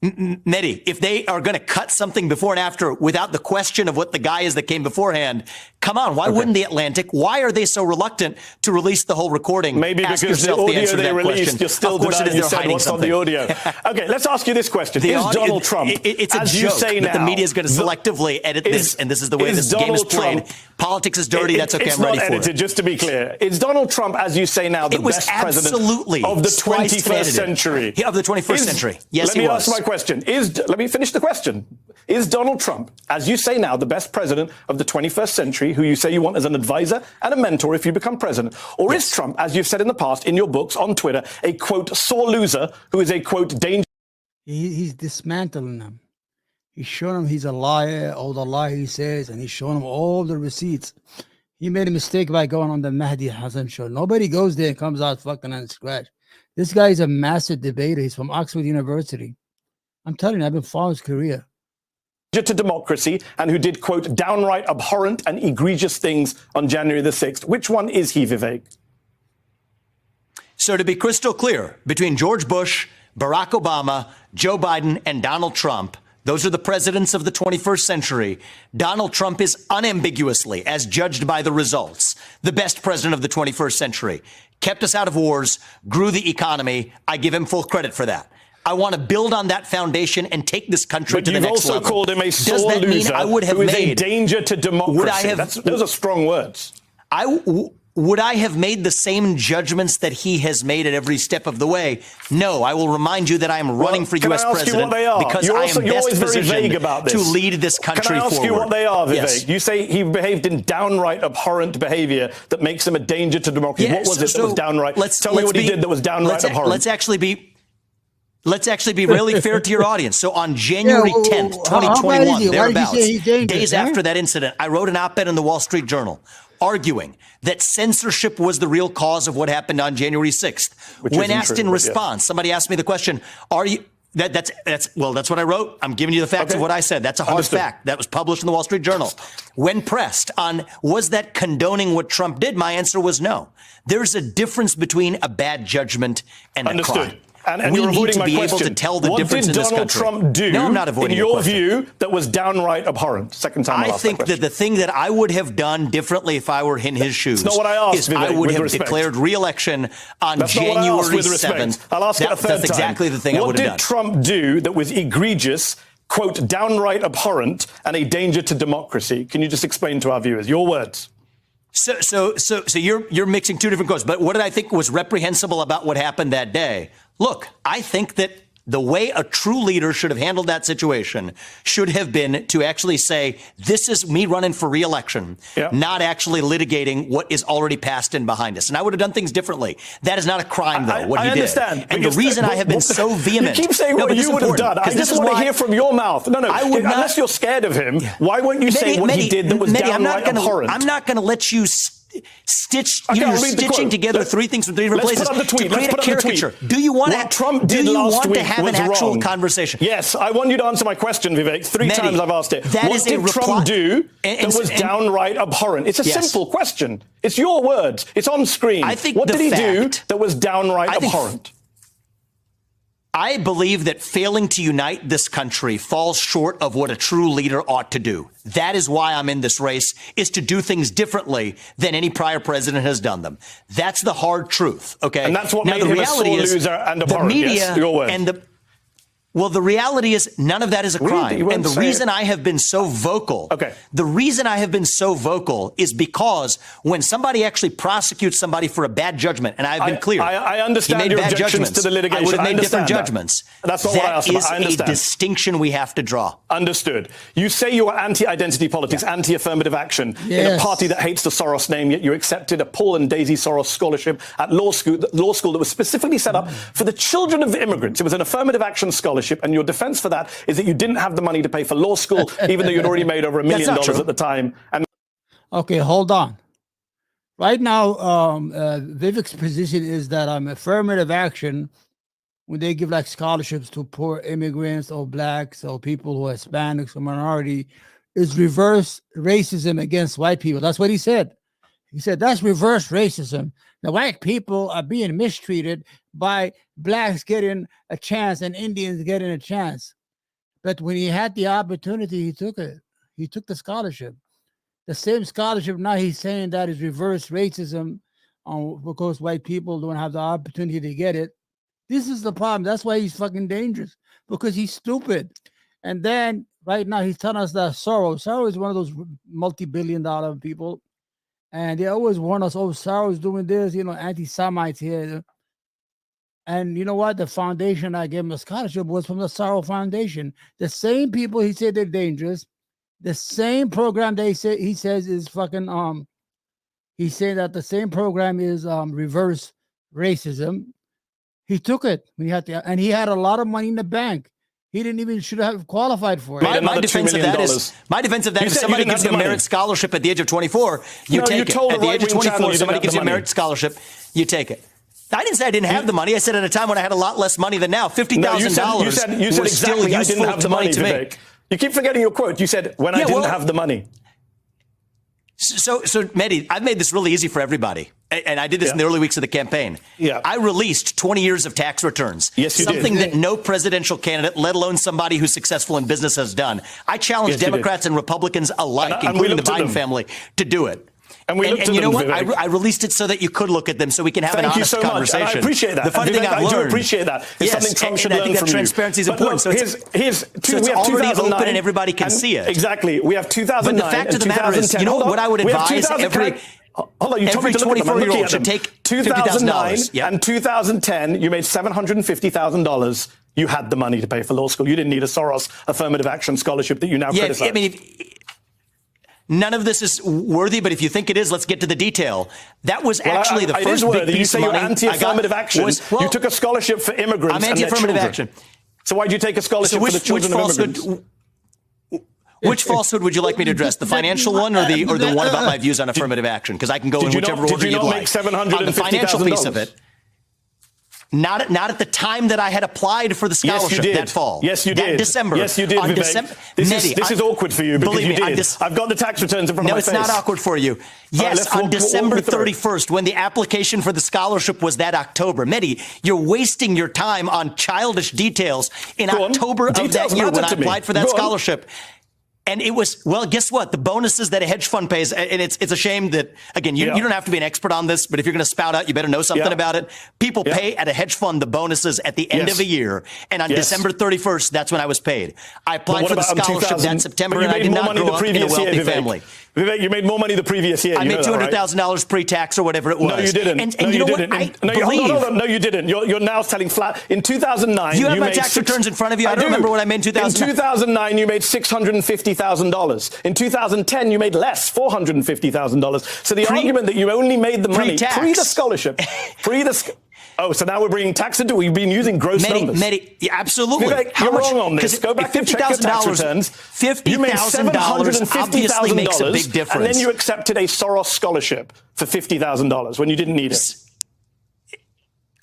Mehdi, if they are going to cut something before and after without the question of what the guy is that came beforehand, come on, why wouldn't The Atlantic? Why are they so reluctant to release the whole recording? Maybe ask because the audio they released, you're still denying you said what's on the audio. Okay, let's ask you this question. Is Donald Trump, it's a as joke you say that now, the media is going to selectively edit this, and this is the way this game is played. Politics is dirty. That's okay. I'm ready for it. It's not edited, just to be clear. Is Donald Trump, as you say now, the best president of the 21st century? Of the 21st century. Yes, he was. Let me ask my question. Let me finish the question. Is Donald Trump, as you say now, the best president of the 21st century, who you say you want as an advisor and a mentor if you become president? Or is Trump, as you've said in the past, in your books, on Twitter, a, quote, sore loser who is a, quote, dangerous... He's dismantling them. He's showing him he's a liar, all the lie he says, and he's showing him all the receipts. He made a mistake by going on the Mehdi Hassan show. Nobody goes there and comes out fucking on scratch. This guy is a master debater. He's from Oxford University. I'm telling you, I've been following his career. To democracy and who did, quote, downright abhorrent and egregious things on January the 6th. Which one is he, Vivek? So to be crystal clear, between George Bush, Barack Obama, Joe Biden, and Donald Trump, those are the presidents of the 21st century. Donald Trump is unambiguously, as judged by the results, the best president of the 21st century. Kept us out of wars, grew the economy. I give him full credit for that. I want to build on that foundation and take this country to the next level. But you've also called him a sore loser who is a danger to democracy. Those are strong words. Would I have made the same judgments that he has made at every step of the way? No, I will remind you that I am running for U.S. president because I am best positioned to lead this country forward. Can I ask you what they are, Vivek? Yes. You say he behaved in downright abhorrent behavior that makes him a danger to democracy. What was it that was downright? Tell me what he did that was downright abhorrent. Let's actually be really fair to your audience. So on January 10th, 2021, thereabouts, days after that incident, I wrote an op-ed in the Wall Street Journal arguing that censorship was the real cause of what happened on January 6th. When asked in response, somebody asked me the question, are you... That's what I wrote. I'm giving you the facts of what I said. That's a hard fact. That was published in the Wall Street Journal. When pressed on, was that condoning what Trump did? My answer was no. There's a difference between a bad judgment and a crime. And we you're need avoiding to my be question. able to tell the difference in this country. What did Donald Trump do, no, I'm not avoiding in your question. view, that was downright abhorrent? Second time I think that the thing that I would have done differently if I were in his shoes not what I asked, is Vivek, I would with have respect. declared re-election on That's January not what I asked, with 7th. respect. I'll ask it a third That's time. exactly the thing I would have done. What did Trump do that was egregious, quote, downright abhorrent, and a danger to democracy? Can you just explain to our viewers? Your words. So you're mixing two different quotes. But what did I think was reprehensible about what happened that day? Look, I think that the way a true leader should have handled that situation should have been to actually say, this is me running for re-election, not actually litigating what is already passed and behind us. And I would have done things differently. That is not a crime, though, what he did. I understand. And the reason I have been so vehement. You keep saying what you would have done. I just want to hear from your mouth. No, unless you're scared of him, why won't you say what he did that was downright abhorrent? I'm not going to let you stitching together three things from three different places to create a caricature. Do you want to have an actual conversation? Yes, I want you to answer my question, Vivek. Three times I've asked it. What did Trump do that was downright abhorrent? It's a simple question. It's your words. It's on screen. What did he do that was downright abhorrent? I believe that failing to unite this country falls short of what a true leader ought to do. That is why I'm in this race, is to do things differently than any prior president has done them. That's the hard truth, okay? And that's what made him a sore loser and abhorrent. The media yes, your words. and the reality is none of that is a crime. And the reason I have been so vocal, is because when somebody actually prosecutes somebody for a bad judgment, and I've been clear, I understand your objections to the litigation. I would have made different judgments. That's not what I asked about. I That is understand. a distinction we have to draw. Understood. You say you are anti-identity politics, anti-affirmative action in a party that hates the Soros name, yet you accepted a Paul and Daisy Soros scholarship at law school that was specifically set up for the children of immigrants. It was an affirmative action scholarship, and your defense for that is that you didn't have the money to pay for law school, even though you'd already made over $1 million at the time. And okay, hold on. Right now, Vivek's position is that affirmative action, when they give like scholarships to poor immigrants or blacks or people who are Hispanics or minority, is reverse racism against white people. That's what he said. He said that's reverse racism. The white people are being mistreated by blacks getting a chance and Indians getting a chance. But when he had the opportunity, he took it. He took the scholarship. The same scholarship, now he's saying that is reverse racism because white people don't have the opportunity to get it. This is the problem. That's why he's fucking dangerous, because he's stupid. And then right now he's telling us that Soros is one of those multi-billion-dollar people. And they always warn us, oh, Soros doing this, anti-Semites here. And you know what? The foundation I gave him a scholarship was from the Soros Foundation. The same people he said they're dangerous. The same program he says is fucking, he said that the same program is reverse racism. He took it when he had to, and he had a lot of money in the bank. He didn't even should have qualified for it. My defense of that is if somebody gives you a merit scholarship at the age of 24, you take it. At the age of 24, somebody gives you a merit scholarship, you take it. I didn't say I didn't have the money. I said at a time when I had a lot less money than now, $50,000 you said was still exactly, I didn't useful have the money, to me. Vivek. You keep forgetting your quote. You said, when I didn't have the money. So, Mehdi, I've made this really easy for everybody. And I did this in the early weeks of the campaign. I released 20 years of tax returns. Yes, you did. Something that no presidential candidate, let alone somebody who's successful in business, has done. I challenged Democrats and Republicans alike, including the Biden family, to do it. And you know what? I released it so that you could look at them, so we can have an honest conversation. Much. And I appreciate that. The funny thing I've learned, I do appreciate that. It's something Trump should learn from you. I think that transparency is important. Look, so it's already open and everybody can see it. Exactly. We have 2009. But the fact of the matter is, you know what I would advise every 24-year-old should take 2009 and 2010. You made $750,000. You had the money to pay for law school. You didn't need a Soros affirmative action scholarship that you now criticize. I mean, none of this is worthy, but if you think it is, let's get to the detail. That was actually the first big piece of money. You say you're anti-affirmative action. You took a scholarship for immigrants. I'm anti-affirmative action. So why did you take a scholarship for the children of immigrants? Which falsehood would you like me to address? The financial one or the one about my views on affirmative action? Because I can go in whichever order you'd like. On the financial piece of it. Not at the time that I had applied for the scholarship that fall. Yes, you did. That December. Yes, you did, Vivek. This is awkward for you because you did. I've got the tax returns in front of my face. No, it's not awkward for you. Yes, on December 31st, when the application for the scholarship was that October. Mehdi, you're wasting your time on childish details in October of that year when I applied for that scholarship. And it was, well, guess what? The bonuses that a hedge fund pays, and it's a shame that, again, you don't have to be an expert on this, but if you're going to spout out, you better know something about it. People pay at a hedge fund the bonuses at the end of a year. And on December 31st, that's when I was paid. I applied for the scholarship that September, and I did not grow up in a wealthy family. Vivek, you made more money the previous year. I made $200,000 pre-tax or whatever it was. No, you didn't. And you know what? No, you didn't. You're now telling flat. In 2009, you have my tax returns in front of you. I don't remember what I made in 2009. In 2009, you made $650,000. In 2010, you made less, $450,000. So the argument that you only made the money pre the scholarship, Oh, so now we're bringing tax into it. We've been using gross numbers. Yeah, absolutely. Vivek, you're wrong on this. Go back and check your tax returns. $50,000 obviously makes a big difference. And then you accepted a Soros scholarship for $50,000 when you didn't need it.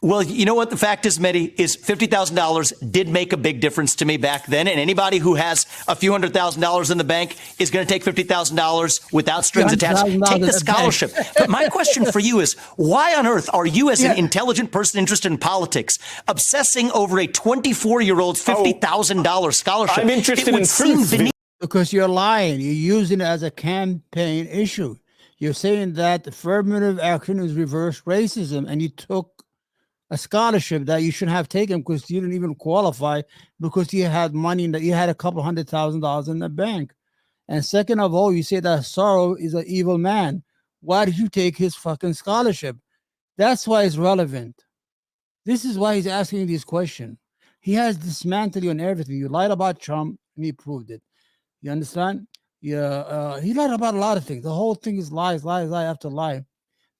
Well, you know what the fact is, Mehdi, is $50,000 did make a big difference to me back then. And anybody who has a few $100,000 in the bank is going to take $50,000 without strings attached. Take the scholarship. But my question for you is, why on earth are you, as an intelligent person interested in politics, obsessing over a 24-year-old's $50,000 scholarship? I'm interested in truth. Because you're lying. You're using it as a campaign issue. You're saying that affirmative action is reverse racism, and you took a scholarship that you shouldn't have taken because you didn't even qualify because you had money, that you had a couple $100,000 in the bank. And second of all, you say that Soros is an evil man. Why did you take his fucking scholarship? That's why it's relevant. This is why he's asking these questions. He has dismantled you on everything. You lied about Trump and he proved it. You understand? Yeah, he lied about a lot of things. The whole thing is lies after lie.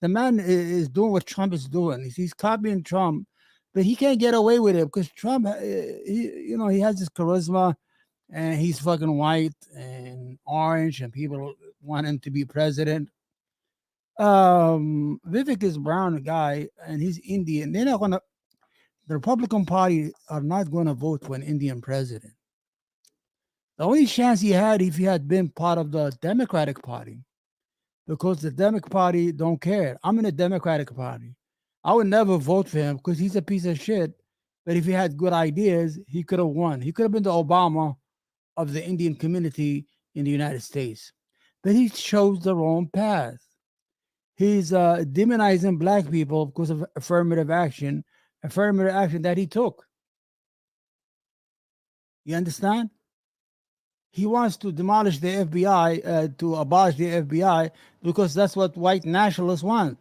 The man is doing what Trump is doing. He's copying Trump, but he can't get away with it because Trump, he has this charisma, and he's fucking white and orange, and people want him to be president. Vivek is a brown guy, and he's Indian. The Republican Party are not going to vote for an Indian president. The only chance he had if he had been part of the Democratic Party. Because the Democratic Party don't care. I'm in the Democratic Party. I would never vote for him because he's a piece of shit. But if he had good ideas, he could have won. He could have been the Obama of the Indian community in the United States. But he chose the wrong path. He's demonizing black people because of affirmative action that he took. You understand? He wants to demolish the FBI, to abolish the FBI, because that's what white nationalists want.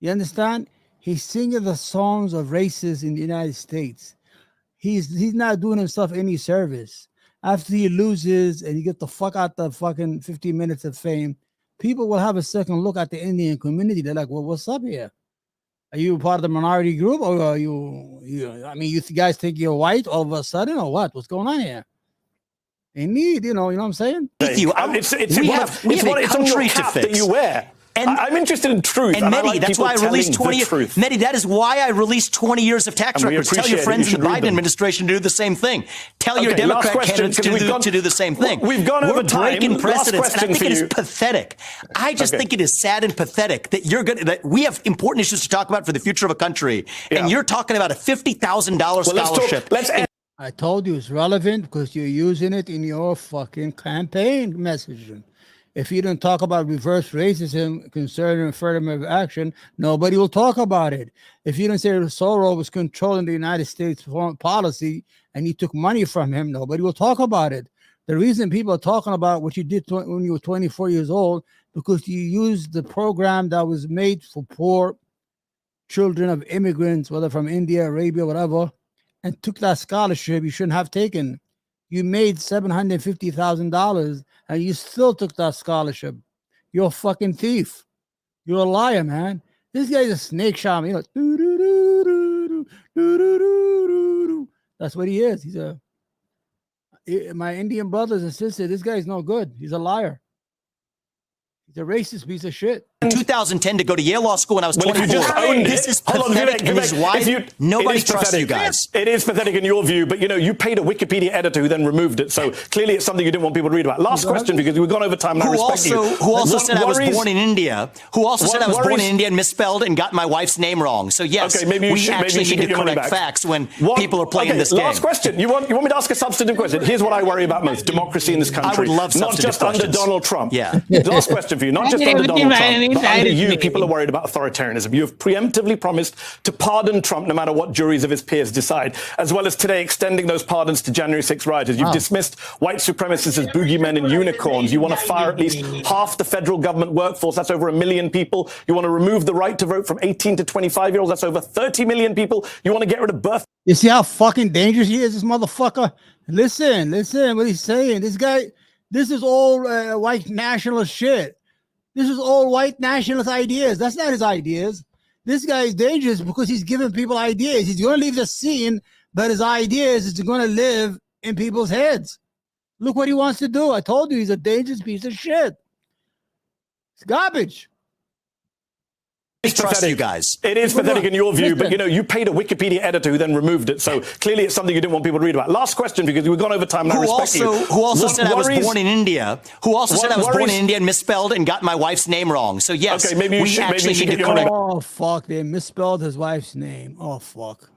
You understand? He's singing the songs of racists in the United States. He's not doing himself any service. After he loses and he gets the fuck out the fucking 15 minutes of fame, people will have a second look at the Indian community. They're like, well, what's up here? Are you part of the minority group, or are you guys think you're white all of a sudden, or what? What's going on here? They need, you know what I'm saying? It's on your cap that you wear. And I'm interested in truth. And Mehdi, that's why I released 20 years. Mehdi, that is why I released 20 years of tax records. Tell your friends in the Biden administration to do the same thing. Tell your Democrat candidates to do the same thing. We've gone over time. We're breaking precedents, and I think it is pathetic. I just think it is sad and pathetic that that we have important issues to talk about for the future of a country, and you're talking about a $50,000 scholarship. I told you it's relevant because you're using it in your fucking campaign messaging. If you don't talk about reverse racism concerning affirmative action, nobody will talk about it. If you don't say Soros was controlling the United States foreign policy and you took money from him, nobody will talk about it. The reason people are talking about what you did when you were 24 years old, because you used the program that was made for poor children of immigrants, whether from India, Arabia, whatever, and took that scholarship you shouldn't have taken. You made $750,000 and you still took that scholarship. You're a fucking thief. You're a liar, man. This guy's a snake shaman. That's what he is. my Indian brothers and sisters, this guy's no good. He's a liar. He's a racist piece of shit. In 2010 to go to Yale Law School when I was 24. If you just owned This it, is hold on, pathetic Vivek, and is why nobody trusts you guys. It is pathetic in your view, but you paid a Wikipedia editor who then removed it. So clearly it's something you didn't want people to read about. Last question, because we've gone over time and I respect you. Who also said I was born in India. Who also said I was born in India and misspelled and got my wife's name wrong. So yes, we actually need to correct facts when people are playing this game. Last question. You want me to ask a substantive question? Here's what I worry about most: democracy in this country. I would love not just questions. under Donald Trump. Yeah. Last question for you. Not just under Donald Trump, but under you. People are worried about authoritarianism. You have preemptively promised to pardon Trump no matter what juries of his peers decide, as well as today extending those pardons to January 6 rioters. You've dismissed white supremacists as boogeymen and unicorns. You want to fire at least half the federal government workforce. That's over 1 million people. You want to remove the right to vote from 18 to 25-year-olds. That's over 30 million people. You want to get rid of birth. You see how fucking dangerous he is, this motherfucker? Listen what he's saying. This guy, this is all white nationalist shit. This is all white nationalist ideas. That's not his ideas. This guy is dangerous because he's giving people ideas. He's going to leave the scene, but his ideas is going to live in people's heads. Look what he wants to do. I told you he's a dangerous piece of shit. It's garbage. Trust you guys. It is pathetic in your view, but you paid a Wikipedia editor who then removed it. So clearly it's something you didn't want people to read about. Last question, because we've gone over time and I respect you. Who also said I was born in India. Who also said I was born in India and misspelled and got my wife's name wrong. So yes, we actually need to correct. Oh fuck, they misspelled his wife's name. Oh fuck.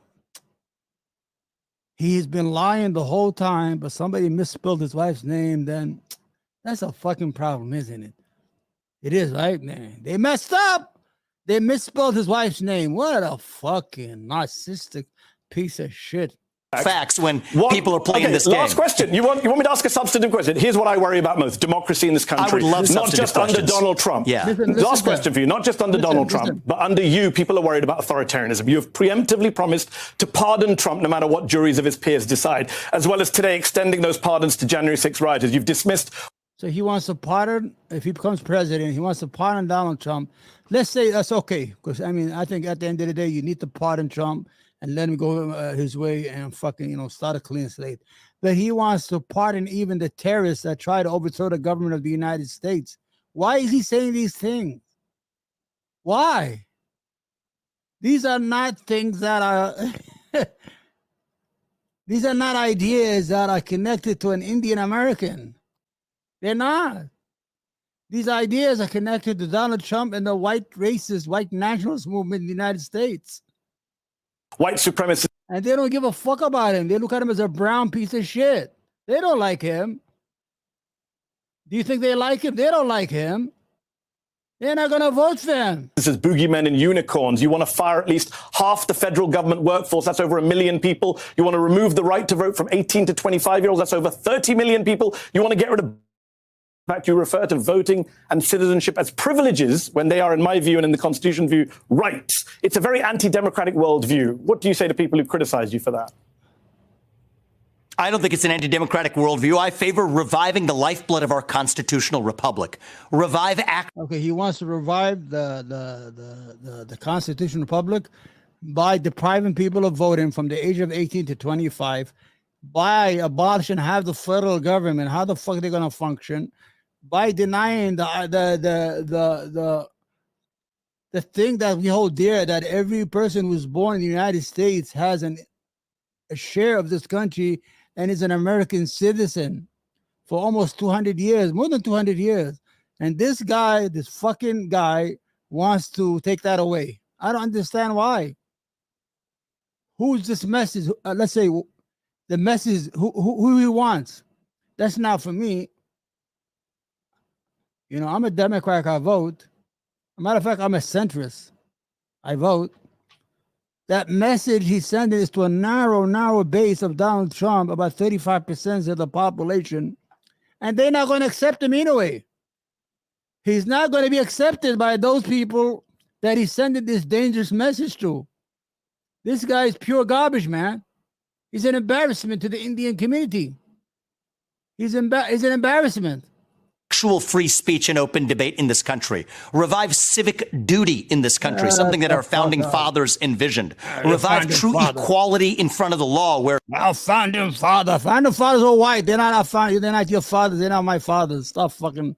He's been lying the whole time, but somebody misspelled his wife's name, then that's a fucking problem, isn't it? It is, right, man? They messed up. They misspelled his wife's name. What a fucking narcissistic piece of shit. Facts when people are playing this game. Last question. You want me to ask a substantive question? Here's what I worry about most: democracy in this country. I would love not just questions. under Donald Trump. Yeah. Last question for you. Not just under Donald Trump, but under you. People are worried about authoritarianism. You have preemptively promised to pardon Trump no matter what juries of his peers decide, as well as today extending those pardons to January 6 rioters. You've dismissed. So he wants to pardon, if he becomes president, he wants to pardon Donald Trump. Let's say that's okay, because I think at the end of the day, you need to pardon Trump and let him go his way and fucking, start a clean slate. But he wants to pardon even the terrorists that try to overthrow the government of the United States. Why is he saying these things? Why? These are not things that are, these are not ideas that are connected to an Indian American. They're not. These ideas are connected to Donald Trump and the white racist, white nationalist movement in the United States. White supremacists. And they don't give a fuck about him. They look at him as a brown piece of shit. They don't like him. Do you think they like him? They don't like him. They're not going to vote for him. This is boogeymen and unicorns. You want to fire at least half the federal government workforce. That's over 1 million people. You want to remove the right to vote from 18 to 25-year-olds. That's over 30 million people. You want to get rid of. In fact, you refer to voting and citizenship as privileges when they are, in my view and in the Constitution view, rights. It's a very anti-democratic worldview. What do you say to people who criticize you for that? I don't think it's an anti-democratic worldview. I favor reviving the lifeblood of our constitutional republic. Revive act. Okay, he wants to revive the constitutional republic by depriving people of voting from the age of 18 to 25, by abolishing half the federal government. How the fuck are they going to function? By denying the thing that we hold dear, that every person who's born in the United States has a share of this country and is an American citizen for almost 200 years, more than 200 years. And this guy, this fucking guy, wants to take that away. I don't understand why. Who's this message? Let's say the message, who he wants. That's not for me. I'm a Democrat, I vote. As a matter of fact, I'm a centrist. I vote. That message he's sending is to a narrow base of Donald Trump, about 35% of the population. And they're not going to accept him anyway. He's not going to be accepted by those people that he's sending this dangerous message to. This guy is pure garbage, man. He's an embarrassment to the Indian community. He's an embarrassment. actual free speech and open debate in this country, revive civic duty in this country, something that our founding fathers envisioned, revive true equality in front of the law, where our founding fathers are white. They're not our founding. They're not your fathers. They're not my fathers. Stop fucking.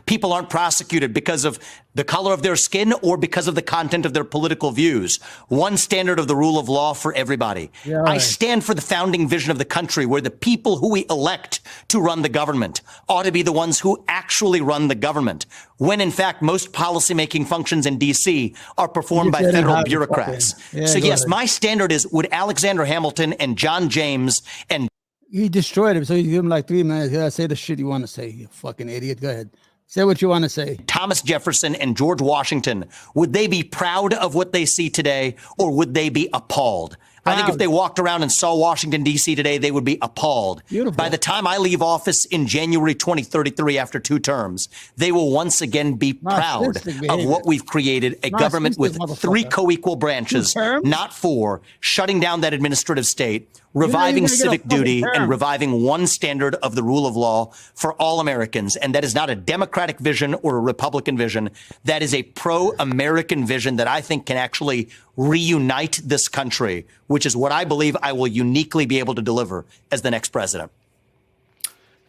people aren't prosecuted because of the color of their skin or because of the content of their political views. One standard of the rule of law for everybody. Yeah, right. I stand for the founding vision of the country where the people who we elect to run the government ought to be the ones who actually run the government, when in fact most policymaking functions in D.C. are performed by federal bureaucrats. So yes, my standard is, would Alexander Hamilton and John James and he destroyed him, so you give him like 3 minutes. Yeah, say the shit you want to say, you fucking idiot. Go ahead. Say what you want to say. Thomas Jefferson and George Washington, would they be proud of what they see today, or would they be appalled? I think if they walked around and saw Washington, D.C. today, they would be appalled. Beautiful. By the time I leave office in January 2033 after 2 terms, they will once again be proud of what we've created, a government with 3 co-equal branches, not 4, shutting down that administrative state, reviving civic duty, and reviving one standard of the rule of law for all Americans. And that is not a Democratic vision or a Republican vision. That is a pro-American vision that I think can actually reunite this country, which is what I believe I will uniquely be able to deliver as the next president.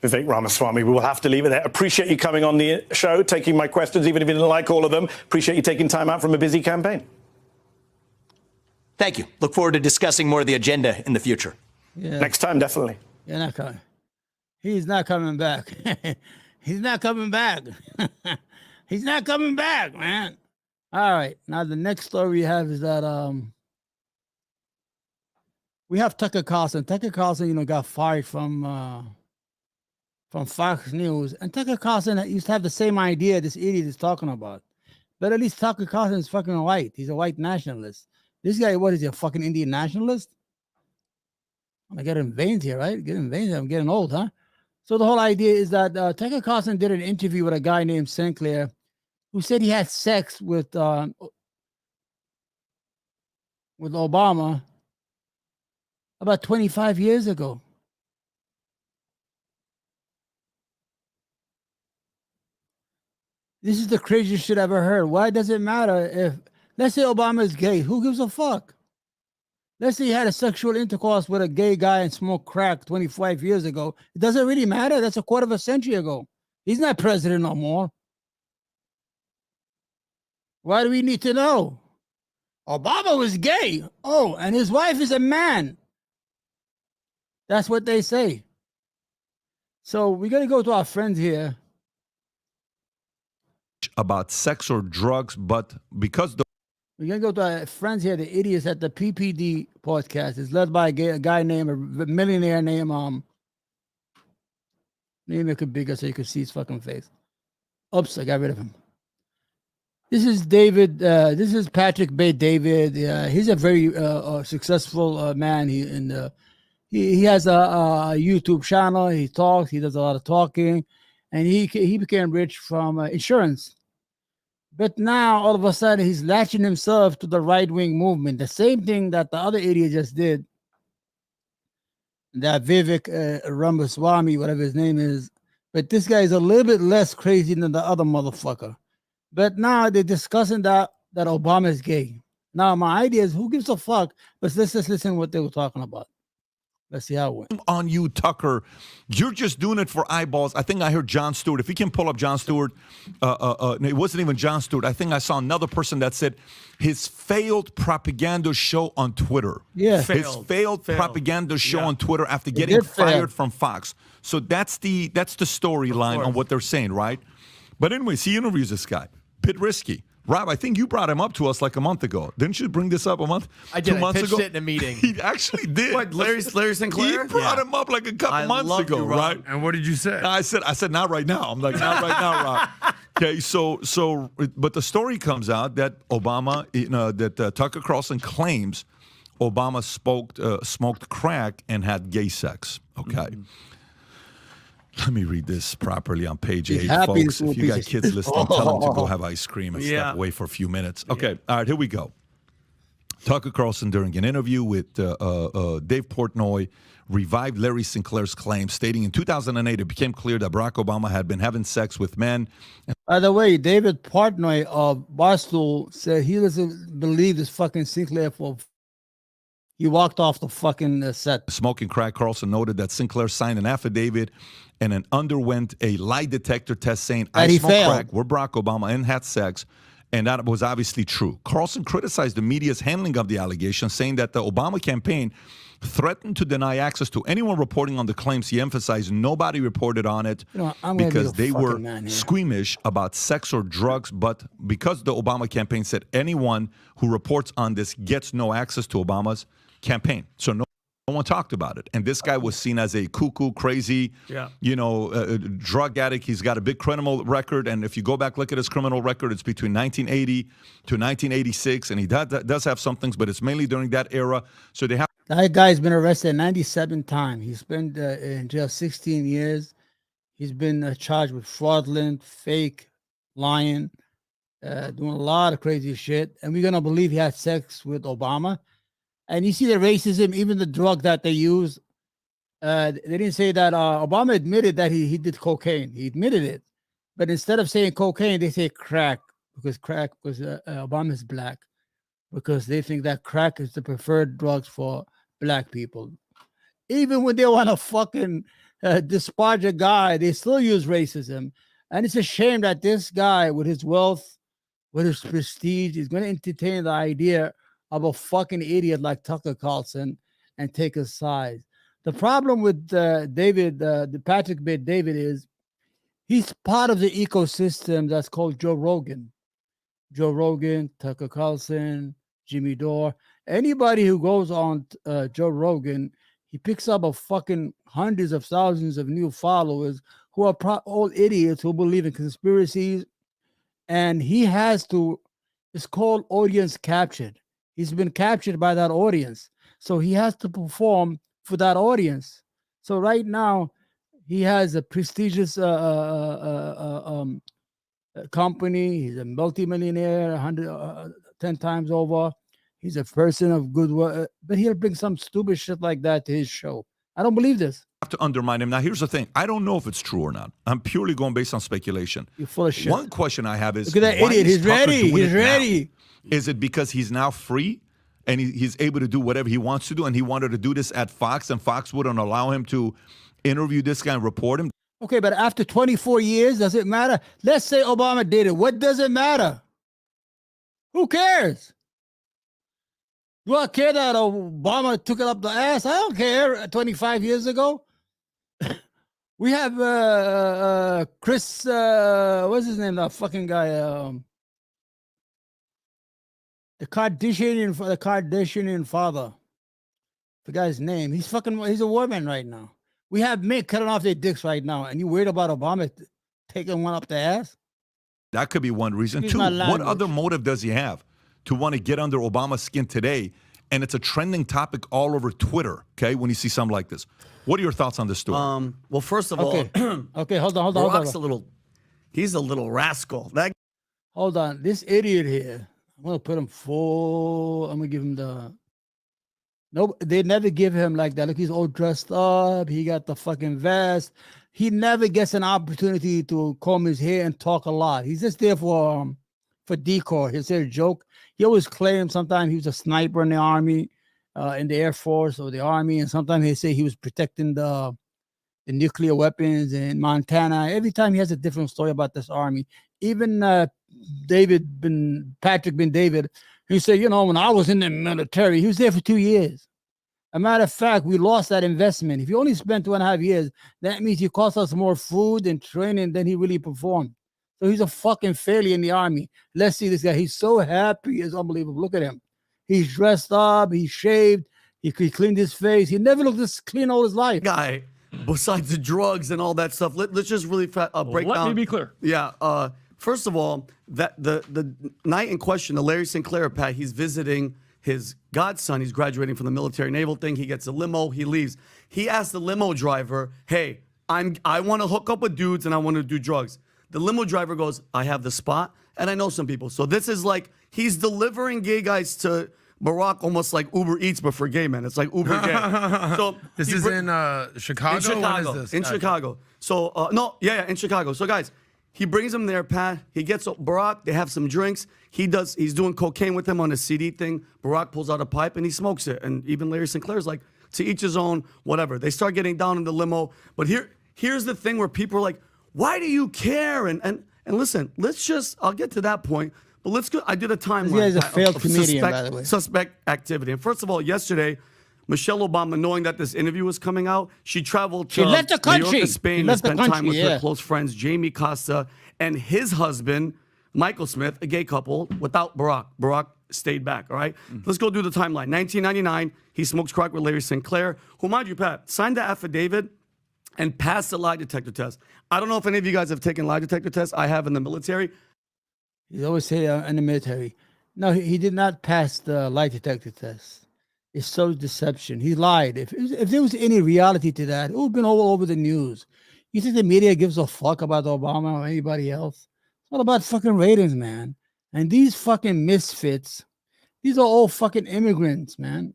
Vivek Ramaswamy, we will have to leave it there. Appreciate you coming on the show, taking my questions, even if you didn't like all of them. Appreciate you taking time out from a busy campaign. Thank you. Look forward to discussing more of the agenda in the future. Yeah. Next time, definitely. You're not coming. He's not coming back. He's not coming back. He's not coming back, man. All right. Now the next story we have is that we have Tucker Carlson. Tucker Carlson, got fired from Fox News, and Tucker Carlson used to have the same idea this idiot is talking about. But at least Tucker Carlson is fucking white. He's a white nationalist. This guy, what is he, a fucking Indian nationalist? I get in veins here, right? Getting veins. I'm getting old, huh? So the whole idea is that Tucker Carlson did an interview with a guy named Sinclair, who said he had sex with Obama about 25 years ago. This is the craziest shit I've ever heard. Why does it matter if, let's say Obama is gay? Who gives a fuck? Let's say he had a sexual intercourse with a gay guy and smoked crack 25 years ago. It doesn't really matter. That's a quarter of a century ago. He's not president no more. Why do we need to know? Obama was gay. Oh, and his wife is a man. That's what they say. So we're going to go to our friends here. About sex or drugs, but because we're going to go to our friends here, the idiots at the PBD podcast. It's led by a guy named, a millionaire named, make it bigger so you can see his fucking face. Oops, I got rid of him. This is David. This is Patrick Bay David. He's a very successful man. He has a YouTube channel. He talks. He does a lot of talking, and he became rich from insurance. But now all of a sudden he's latching himself to the right-wing movement. The same thing that the other idiot just did. That Vivek Ramaswamy, whatever his name is. But this guy is a little bit less crazy than the other motherfucker. But now they're discussing that Obama is gay. Now my idea is, who gives a fuck? But let's just listen to what they were talking about. Let's see how it went. on you, Tucker, you're just doing it for eyeballs. I think I heard Jon Stewart. If you can pull up Jon Stewart, it wasn't even Jon Stewart. I think I saw another person that said his failed propaganda show on Twitter. Yeah, his failed propaganda show on Twitter after getting fired from Fox. So that's the storyline on what they're saying, right? But anyways, he interviews this guy, Bit Risky. Rob, I think you brought him up to us like a month ago. Didn't you bring this up a month? I did. 2 months I pitched ago? it in a meeting. He actually did. What, Larry Sinclair? He brought him up like a couple months ago, right? And what did you say? I said, not right now. I'm like, not right now, Rob. Okay, so, but the story comes out that Obama, that Tucker Carlson claims Obama smoked crack and had gay sex. Okay. Mm-hmm. Let me read this properly on page 8, folks. If you got kids listening, tell them to go have ice cream and step away for a few minutes. Okay, all right, here we go. Tucker Carlson, during an interview with Dave Portnoy, revived Larry Sinclair's claim, stating in 2008 it became clear that Barack Obama had been having sex with men. By the way, David Portnoy of Barstool said he doesn't believe this fucking Sinclair he walked off the fucking set. Smoking crack. Carlson noted that Sinclair signed an affidavit and then underwent a lie detector test saying, I smoked crack with Barack Obama and had sex. And that was obviously true. Carlson criticized the media's handling of the allegation, saying that the Obama campaign threatened to deny access to anyone reporting on the claims. He emphasized nobody reported on it because they were squeamish about sex or drugs. But because the Obama campaign said anyone who reports on this gets no access to Obama's campaign. So no one talked about it. And this guy was seen as a cuckoo, crazy, drug addict. He's got a big criminal record. And if you go back, look at his criminal record, it's between 1980 to 1986. And he does have some things, but it's mainly during that era. So they have. That guy's been arrested 97 times. He's been in jail 16 years. He's been charged with fraudulent, fake, lying, doing a lot of crazy shit. And we're going to believe he had sex with Obama. And you see the racism, even the drug that they use. They didn't say that Obama admitted that he did cocaine. He admitted it. But instead of saying cocaine, they say crack because Obama's black. Because they think that crack is the preferred drugs for black people. Even when they want to fucking disparage a guy, they still use racism. And it's a shame that this guy, with his wealth, with his prestige, is going to entertain the idea of a fucking idiot like Tucker Carlson and take his side. The problem with the Patrick Bet-David is he's part of the ecosystem that's called Joe Rogan. Joe Rogan, Tucker Carlson, Jimmy Dore. Anybody who goes on Joe Rogan, he picks up a fucking hundreds of thousands of new followers who are all idiots who believe in conspiracies. And he has to, it's called audience captured. He's been captured by that audience. So he has to perform for that audience. So right now, he has a prestigious company. He's a multimillionaire, 10 times over. He's a person of good work. But he'll bring some stupid shit like that to his show. I don't believe this. Have to undermine him. Now, here's the thing. I don't know if it's true or not. I'm purely going based on speculation. You're full of shit. One question I have is, look at that idiot. He's ready. He's ready. Is it because he's now free and he's able to do whatever he wants to do, and he wanted to do this at Fox, and Fox wouldn't allow him to interview this guy and report him? Okay, but after 24 years, does it matter? Let's say Obama did it. What does it matter? Who cares? Do I care that Obama took it up the ass? I don't care. 25 years ago. We have Chris, what's his name? That fucking guy. The Kardashian father. The guy's name. He's a woman right now. We have men cutting off their dicks right now. And you worried about Obama taking one up the ass? That could be one reason. Two, what other motive does he have to want to get under Obama's skin today? And it's a trending topic all over Twitter, okay, when you see something like this. What are your thoughts on this story? Well, first of all, okay, hold on. He's a little rascal. Hold on. This idiot here, I'm going to put him full. I'm going to give him they never give him like that. Look, he's all dressed up. He got the fucking vest. He never gets an opportunity to comb his hair and talk a lot. He's just there for decor. He'll say a joke. He always claims sometimes he was a sniper in the Army, in the Air Force or the Army, and sometimes he say he was protecting the nuclear weapons in Montana. Every time he has a different story about this Army. Even Patrick Bet-David, he said, when I was in the military, he was there for 2 years. A matter of fact, we lost that investment. If you only spent 2.5 years, that means he cost us more food and training than he really performed. So he's a fucking failure in the Army. Let's see this guy. He's so happy. It's unbelievable. Look at him. He's dressed up. He's shaved. He cleaned his face. He never looked this clean all his life. Guy, besides the drugs and all that stuff, let's just really break down. Let me be clear. Yeah. First of all, that the night in question, the Larry Sinclair, Pat, he's visiting his godson. He's graduating from the military naval thing. He gets a limo. He leaves. He asked the limo driver, "Hey, I want to hook up with dudes and I want to do drugs." The limo driver goes, "I have the spot and I know some people." So this is like he's delivering gay guys to Barack almost like Uber Eats, but for gay men. It's like Uber gay. So this is in Chicago? In Chicago. When is this? In Chicago. So, in Chicago. So, guys, he brings him there, Pat. He gets Barack. They have some drinks. He's doing cocaine with him on a CD thing. Barack pulls out a pipe and he smokes it. And even Larry Sinclair's like, to each his own, whatever. They start getting down in the limo. But here's the thing where people are like, why do you care? And listen, I'll get to that point. But let's go. I did a timeline. This guy's a failed comedian, by the way. Suspect activity. And first of all, yesterday, Michelle Obama, knowing that this interview was coming out, she traveled to left the country. New York and Spain to spend time with yeah. her close friends, Jamie Costa and his husband, Michael Smith, a gay couple, without Barack. Barack stayed back, all right? Let's go do the timeline. 1999, he smokes crack with Larry Sinclair, who, mind you, Pat, signed the affidavit and passed the lie detector test. I don't know if any of you guys have taken lie detector tests. I have in the military. He always say in the military. No, he did not pass the lie detector test. It's so deception. He lied. If there was any reality to that, it would have been all over the news. You think the media gives a fuck about Obama or anybody else? It's all about fucking ratings, man. And these fucking misfits, these are all fucking immigrants, man.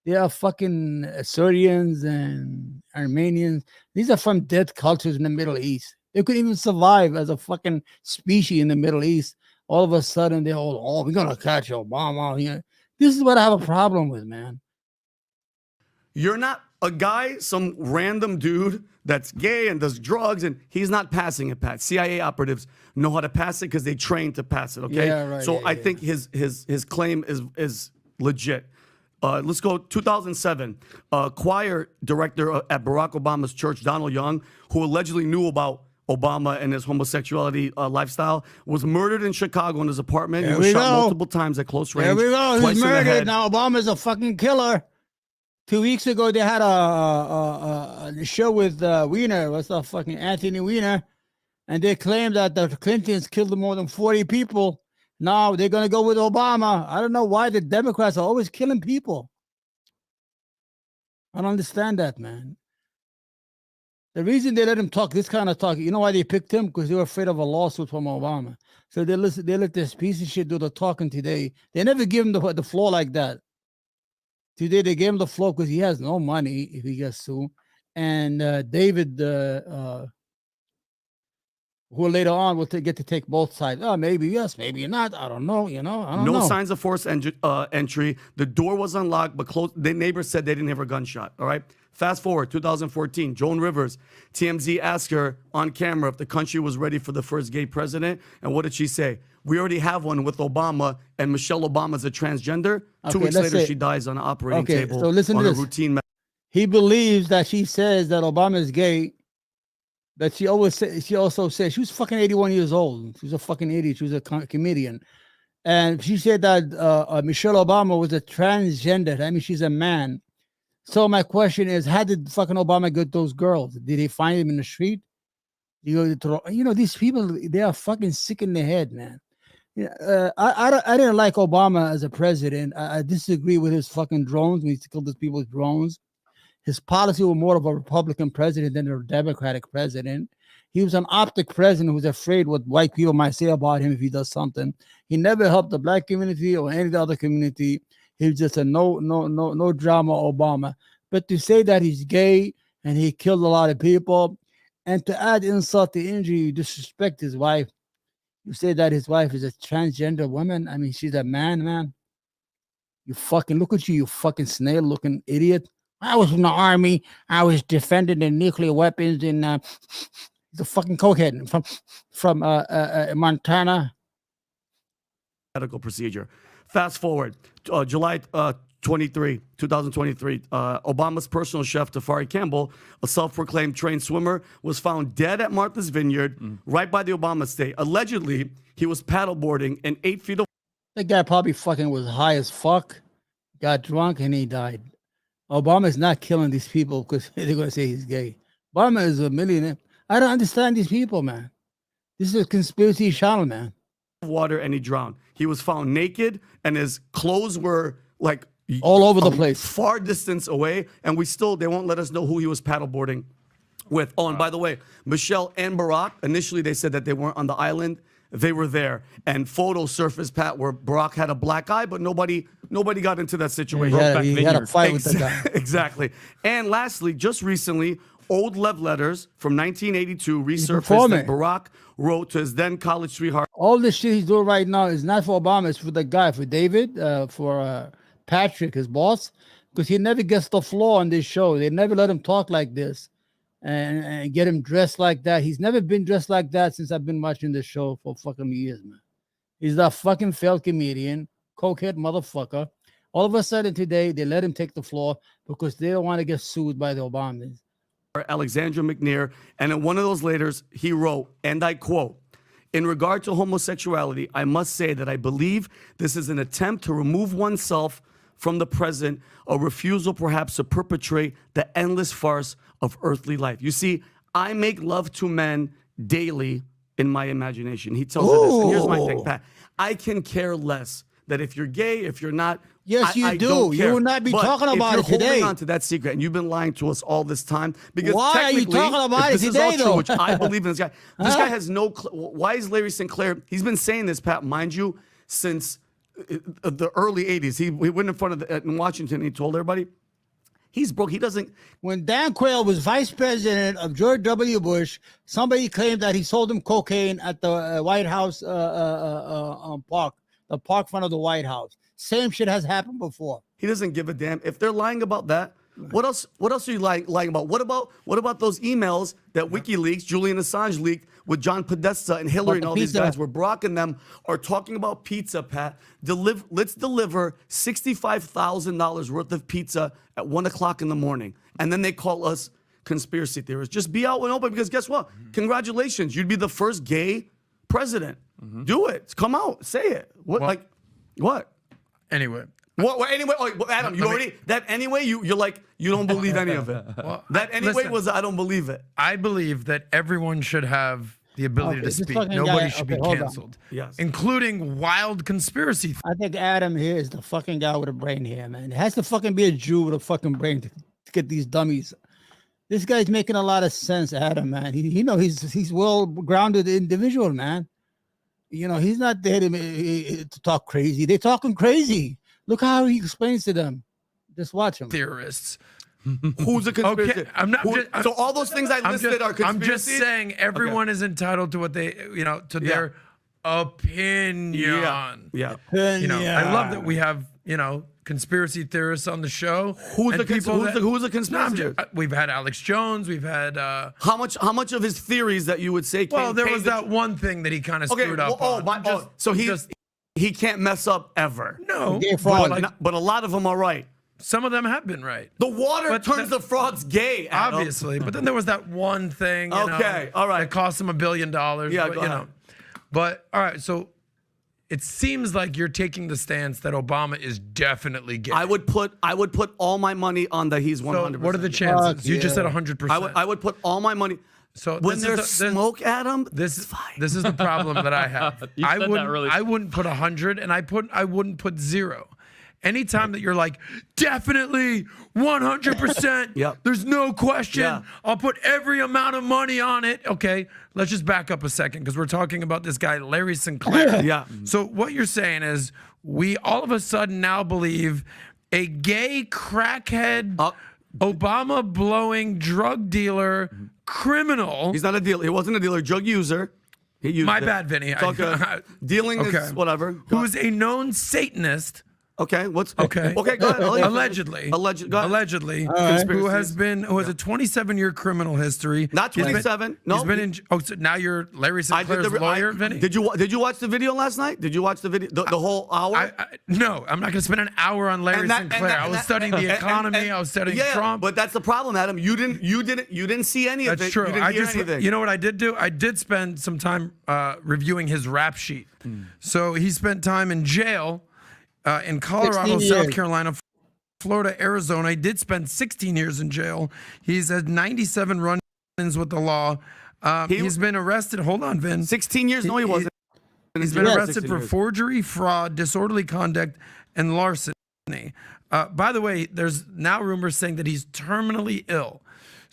They are fucking Syrians and Armenians. These are from dead cultures in the Middle East. They couldn't even survive as a fucking species in the Middle East. All of a sudden, they're all, we're going to catch Obama. You know, this is what I have a problem with, man. You're not a guy, some random dude that's gay and does drugs, and he's not passing it, Pat. CIA operatives know how to pass it because they train to pass it, okay? Yeah, right, so yeah, I think his claim is legit. Let's go 2007. Choir director at Barack Obama's church, Donald Young, who allegedly knew about Obama and his homosexuality lifestyle, was murdered in Chicago in his apartment. He was shot multiple times at close range. There we go. Twice He's in the murdered. head. Now Obama's a fucking killer. 2 weeks ago, they had a show with Weiner. What's the fucking Anthony Weiner? And they claimed that the Clintons killed more than 40 people. Now they're going to go with Obama. I don't know why the Democrats are always killing people. I don't understand that, man. The reason they let him talk this kind of talk, you know why they picked him? Because they were afraid of a lawsuit from Obama. So they let this piece of shit do the talking today. They never give him the floor like that. Today they gave him the floor because he has no money if he gets sued. And David, who later on will get to take both sides. Oh, maybe yes, maybe not. I don't know. I don't know. No signs of forced entry. The door was unlocked, but closed. The neighbors said they didn't hear a gunshot. All right. Fast forward, 2014, Joan Rivers, TMZ asked her on camera if the country was ready for the first gay president. And what did she say? We already have one with Obama, and Michelle Obama's a transgender. 2 weeks later, she dies on an operating table so listen on to a this. routine. He believes that she says that Obama is gay. That she also said she was fucking 81 years old. She was a fucking idiot. She was a comedian. And she said that Michelle Obama was a transgender. I mean, she's a man. So my question is, how did fucking Obama get those girls? Did he find them in the street? You know, these people, they are fucking sick in the head, man. I didn't like Obama as a president. I disagree with his fucking drones. We killed these people with drones. His policy was more of a Republican president than a Democratic president. He was an optic president who was afraid what white people might say about him if he does something. He never helped the black community or any other community. He was just a no drama Obama. But to say that he's gay and he killed a lot of people, and to add insult to injury, you disrespect his wife. You say that his wife is a transgender woman. I mean, she's a man. You fucking look at you fucking snail-looking idiot. I was in the army. I was defending the nuclear weapons in the fucking cokehead from Montana. Medical procedure. Fast forward, July 2023, Obama's personal chef, Tafari Campbell, a self-proclaimed trained swimmer, was found dead at Martha's Vineyard, right by the Obama estate. Allegedly, he was paddleboarding in 8 feet of... That guy probably fucking was high as fuck, got drunk, and he died. Obama's not killing these people because they're going to say he's gay. Obama is a millionaire. I don't understand these people, man. This is a conspiracy channel, man. Water, and he drowned. He was found naked, and his clothes were like all over the place, far distance away, and they won't let us know who he was paddleboarding with. Oh, and by the way, Michelle and Barack, initially they said that they weren't on the island. they were there. And photos surfaced, Pat, where Barack had a black eye, but nobody got into that situation. He had a fight with the guy. Exactly. And lastly, just recently, old love letters from 1982 resurfaced performing. that Barack wrote to his then college sweetheart. All this shit he's doing right now is not for Obama. It's for the guy, for David, for Patrick, his boss, because he never gets the floor on this show. They never let him talk like this and get him dressed like that. He's never been dressed like that since I've been watching this show for fucking years, man. He's a fucking failed comedian, cokehead motherfucker. All of a sudden today, they let him take the floor because they don't want to get sued by the Obamas. Alexandra McNair, and in one of those letters, he wrote, and I quote, "In regard to homosexuality, I must say that I believe this is an attempt to remove oneself from the present, a refusal perhaps to perpetrate the endless farce of earthly life." You see, I make love to men daily in my imagination. He tells her this. And here's my thing, Pat. I can care less that if you're gay, if you're not. Yes, you I do. don't You care. will not be But talking about if it you're today. holding on to that secret, and you've been lying to us all this time, because Why are you technically, talking about if it this is today, all true, though? which I believe in this guy. This guy has no. Why is Larry Sinclair? He's been saying this, Pat, mind you, since the early '80s. He went in front of in Washington. And he told everybody, he's broke. He doesn't. When Dan Quayle was vice president of George W. Bush, somebody claimed that he sold him cocaine at the White House park, the park front of the White House. Same shit has happened before. He doesn't give a damn. If they're lying about that, what else? What else are you lying about? What about those emails that WikiLeaks, Julian Assange leaked with John Podesta and Hillary and all these guys, where Barack and them are talking about pizza, Pat? Let's deliver $65,000 worth of pizza at 1 o'clock in the morning, and then they call us conspiracy theorists. Just be out and open, because guess what? Congratulations, you'd be the first gay president. Do it. Come out. Say it. What? Anyway. What anyway? Oh, Adam, you already that anyway. You're like, you don't believe any of it. Well, That anyway listen, was I don't believe it. I believe that everyone should have the ability Okay, to this speak. fucking Nobody guy- should okay, be hold on. canceled. Yes. Including wild conspiracy. I think Adam here is the fucking guy with a brain here, man. It has to fucking be a Jew with a fucking brain to get these dummies. This guy's making a lot of sense, Adam, man. He's well-grounded individual, man. You know, he's not there to talk crazy. They're talking crazy. Look how he explains to them. Just watch him. Theorists. Who's a conspiracy? Okay, I'm not. So all those things I listed are conspiracy. I'm just saying everyone is entitled to what they, to their opinion. Yeah. I love that we have, conspiracy theorists on the show. Who's and a conspiracy theorist? We've had Alex Jones. We've had. How much of his theories that you would say? Well, there was that one thing that he kind of screwed up on. So he can't mess up ever. No, Gay fraud. But a lot of them are right. some of them have been right. The water turns the frogs gay, Adam. Obviously, but then there was that one thing. Okay, all right. That cost him $1 billion. Yeah, but, go ahead. But all right, so it seems like you're taking the stance that Obama is definitely gay. I would put all my money on that he's 100%. So what are the chances? Fuck You just said yeah. 100%. I would put all my money. So When this is there's the- smoke, Adam, This it's fine. this is the problem that I have. You said that really- I wouldn't put 100, and I wouldn't put 0. Anytime that you're like, definitely 100%, Yep. there's no question. Yeah. I'll put every amount of money on it. Okay, let's just back up a second because we're talking about this guy, Larry Sinclair. Yeah. So what you're saying is we all of a sudden now believe a gay crackhead, Obama blowing drug dealer, criminal. He's not a dealer. He wasn't a dealer. Drug user. He used My it. bad, Vinny. It's all good. Dealing is whatever. Who's a known Satanist. Okay. What's Okay. Okay. Go ahead. Allegedly. Go ahead. Allegedly. Conspiracies. Who has a 27-year criminal history. Not 27. No. He's been in. Oh, so now you're Larry Sinclair's lawyer, Vinny? Did you watch the video last night? Did you watch the video? The whole hour? No, I'm not going to spend an hour on Larry Sinclair. I was studying the economy. I was studying Trump. But that's the problem, Adam. You didn't see any of it. That's true. You didn't hear anything. You know what I did do? I did spend some time reviewing his rap sheet. So he spent time in jail in Colorado, 16 South years. Carolina, Florida, Arizona. He did spend 16 years in jail. He's had 97 run-ins with the law. He's been arrested. Hold on, Vin. 16 years? No, he wasn't. He's been Yeah, arrested 16 for years. forgery, fraud, disorderly conduct, and larceny. By the way, there's now rumors saying that he's terminally ill.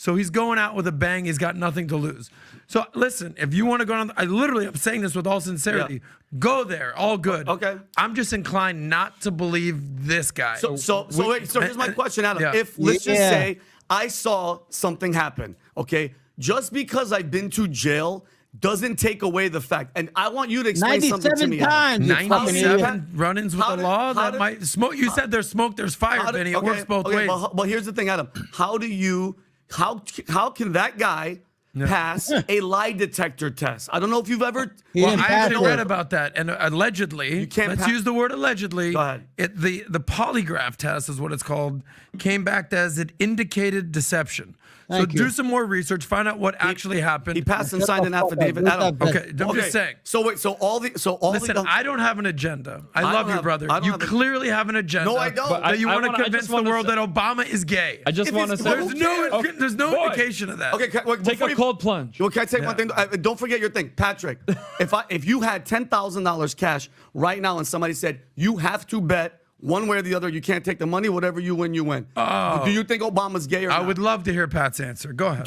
So he's going out with a bang. He's got nothing to lose. So listen, if you want to go on, I'm saying this with all sincerity. Go there, all good. Okay. I'm just inclined not to believe this guy. So here's my question, Adam. If let's just say I saw something happen, okay, just because I've been to jail doesn't take away the fact, and I want you to explain something to me. 97 run-ins with the law that might smoke. You said there's smoke, there's fire, Vinny. It works both ways. But here's the thing, Adam. How can that guy pass a lie detector test? I don't know if you've ever. Well, I actually read about that, and allegedly, let's use the word allegedly. Go ahead. The polygraph test is what it's called. Came back as it indicated deception. So do some more research, find out what actually happened. He passed and signed an affidavit. Okay, I'm just saying. Listen, I don't have an agenda. I love you, brother. You clearly have an agenda. No, I don't. That you want to convince the world that Obama is gay. I just want to say there's no indication of that. Okay, take a cold plunge. Well, can I take one thing? Don't forget your thing, Patrick. If you had $10,000 cash right now and somebody said you have to bet one way or the other, you can't take the money. Whatever you win, you win. Do you think Obama's gay or not? I would love to hear Pat's answer. Go ahead.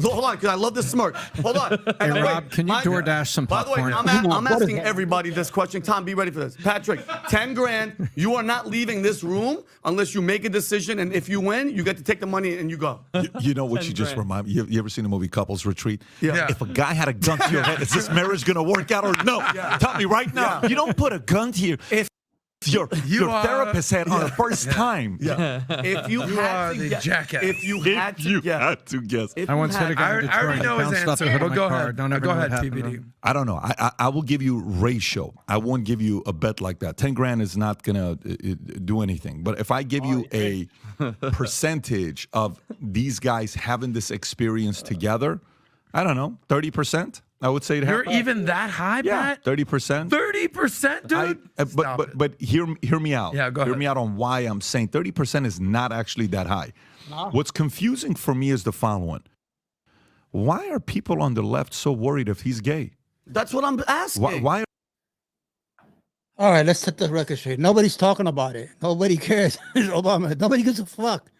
Hold on, because I love this smirk. Hold on. Hey, Rob, can you DoorDash some popcorn? By the way, I'm asking everybody this question. Tom, be ready for this. Patrick, 10 grand. You are not leaving this room unless you make a decision, and if you win, you get to take the money and you go. You know what you just remind me? You ever seen the movie Couples Retreat? Yeah. If a guy had a gun to your head, is this marriage going to work out or no? Tell me right now. You don't put a gun to your... Your therapist had on the first time. If you had to guess. Jackass. If you had to guess. I once hit a guy in Detroit. I already know his answer. But go ahead. Go ahead, PBD. I don't know. I will give you ratio. I won't give you a bet like that. 10 grand is not going to do anything. But if I give you a percentage of these guys having this experience together, I don't know, 30%. I would say you're even that high, Pat? 30%. 30%, dude. But hear me out. Yeah, go ahead. Hear me out on why I'm saying 30% is not actually that high. No. What's confusing for me is the following: why are people on the left so worried if he's gay? That's what I'm asking. Why? All right, let's set the record straight. Nobody's talking about it. Nobody cares. Obama. Nobody gives a fuck.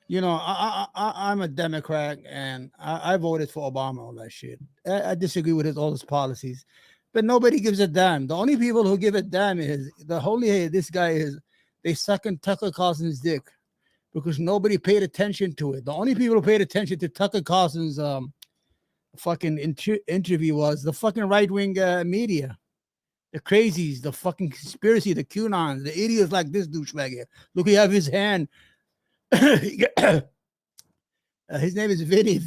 You know, I'm a Democrat, and I voted for Obama, all that shit. I disagree with all his policies, but nobody gives a damn. The only people who give a damn is this guy is, they sucking Tucker Carlson's dick because nobody paid attention to it. The only people who paid attention to Tucker Carlson's fucking interview was the fucking right-wing media. The crazies, the fucking conspiracy, the QAnons, the idiots like this douchebag here. Look, he have his hand. His name is Vinny.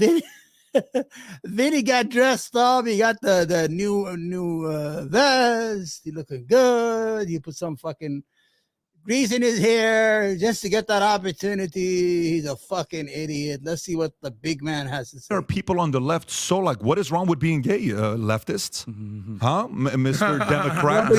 Vinny got dressed up. He got the new vest. He looking good. He put some fucking grease in his hair just to get that opportunity. He's a fucking idiot. Let's see what the big man has to say. There are people on the left so like, what is wrong with being gay, leftists? Huh? Mr. Democrat?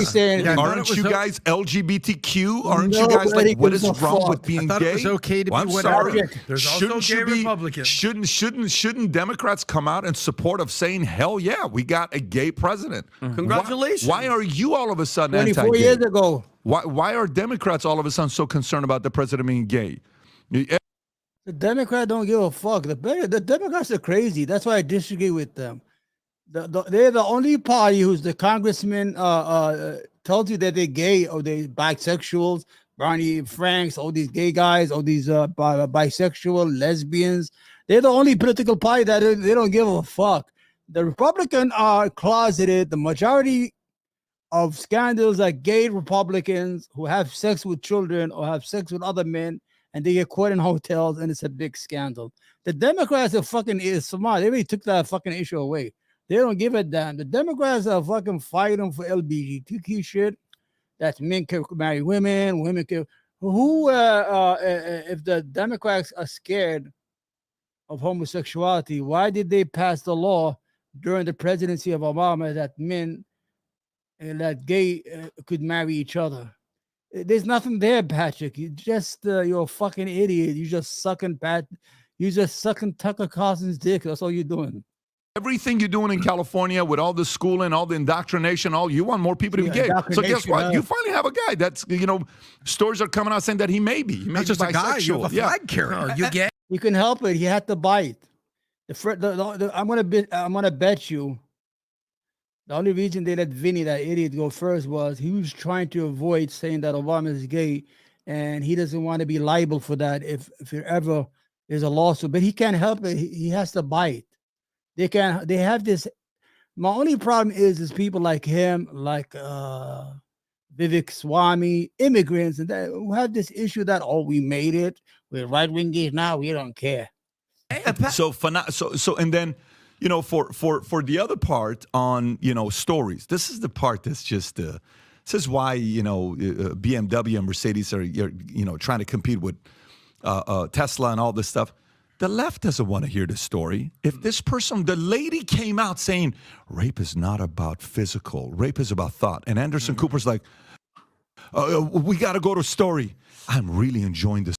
Aren't you guys LGBTQ? Aren't you guys like, what is wrong with being gay? It was okay to be I'm sorry. There's also gay Republicans. Shouldn't Democrats come out in support of saying, hell yeah, we got a gay president? Congratulations. Why are you all of a sudden 24 anti-gay? years ago. Why are Democrats all of a sudden so concerned about the president being gay? The Democrats don't give a fuck. The Democrats are crazy. That's why I disagree with them. They're the only party who's the congressman tells you that they're gay or they're bisexuals. Barney Franks, all these gay guys, all these bisexual, lesbians. They're the only political party that they don't give a fuck. The Republicans are closeted. The majority of scandals are gay Republicans who have sex with children or have sex with other men, and they get caught in hotels, and it's a big scandal. The Democrats are fucking smart. They already took that fucking issue away. They don't give a damn. The Democrats are fucking fighting for LGBTQ shit. That's men can marry women, women can. If the Democrats are scared of homosexuality, why did they pass the law during the presidency of Obama that men and that gay could marry each other? There's nothing there, Patrick. You're a fucking idiot. You just sucking Tucker Carlson's dick. That's all you're doing. Everything you're doing in California with all the schooling, all the indoctrination, you want more people to be gay. So guess what? You finally have a guy that's, stories are coming out saying that he may be. He may Not be just bisexual. a guy, you have a flag carrier. You gay? He couldn't help it. He had to bite. I'm gonna bet you. The only reason they let Vinny, that idiot, go first was he was trying to avoid saying that Obama is gay, and he doesn't want to be liable for that if there ever is a lawsuit. But he can't help it. He has to bite. They have this. My only problem is people like him, like Vivek Ramaswamy, immigrants, and that who have this issue that we made it. We're right wingers now. We don't care. So and then, for the other part on, stories, this is the part that's just, this is why, BMW and Mercedes are, trying to compete with Tesla and all this stuff. The left doesn't want to hear this story. If this person, the lady came out saying, rape is not about physical, rape is about thought. And Anderson Cooper's like, we got to go to story. I'm really enjoying this.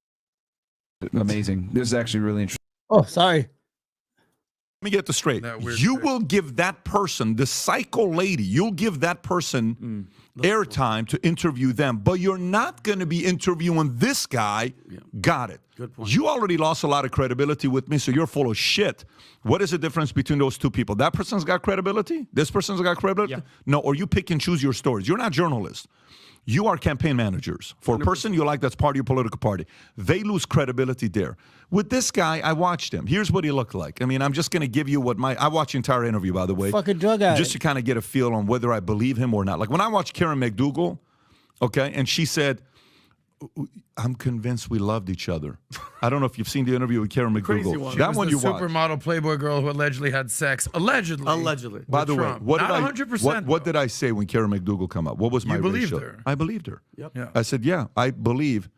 Amazing. This is actually really interesting. Oh, sorry. Let me get this straight. You will give that person, the psycho lady, you'll give that person airtime to interview them, but you're not going to be interviewing this guy. Yeah. Got it. Good point. You already lost a lot of credibility with me, so you're full of shit. What is the difference between those two people? That person's got credibility? This person's got credibility? Yeah. No, or you pick and choose your stories. You're not journalists. You are campaign managers. For a person you like that's part of your political party, they lose credibility there. With this guy, I watched him. Here's what he looked like. I mean, I'm just going to give you I watched the entire interview, by the way. Fucking drug addict. Just to kind of get a feel on whether I believe him or not. Like when I watched Karen McDougal, okay, and she said, I'm convinced we loved each other. I don't know if you've seen the interview with Karen McDougal. That one you watched. Supermodel Playboy girl who allegedly had sex. Allegedly. By the way, what Not did 100%. What did I say when Karen McDougal came up? What was my ratio? You believed her. I believed her. Yep. Yeah. I said, yeah, I believe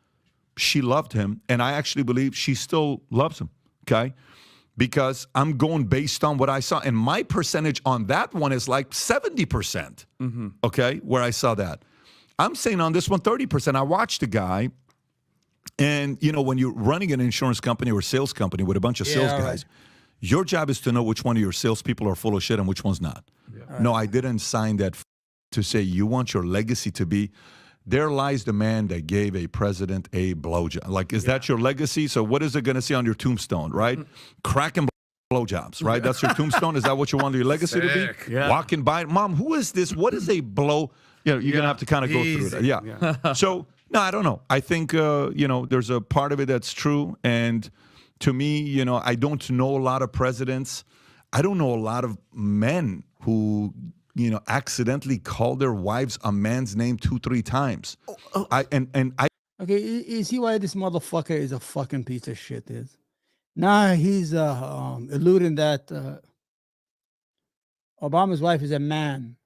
she loved him, and I actually believe she still loves him, okay? Because I'm going based on what I saw, and my percentage on that one is like 70%, okay, where I saw that. I'm saying on this one, 30%. I watched the guy, and, when you're running an insurance company or a sales company with a bunch of sales guys, your job is to know which one of your salespeople are full of shit and which one's not. Yeah. No, I didn't sign that to say you want your legacy to be, there lies the man that gave a president a blowjob. Like, is that your legacy? So what is it going to say on your tombstone, right? Cracking blowjobs, right? That's your tombstone? Is that what you want your legacy to be? Yeah. Walking by, Mom, who is this? What is a blow? You're going to have to kind of go through that. Yeah. So, no, I don't know. I think, there's a part of it that's true. And to me, I don't know a lot of presidents. I don't know a lot of men who, accidentally call their wives a man's name 2-3 times. Okay, you see why this motherfucker is a fucking piece of shit is? Now he's alluding that Obama's wife is a man.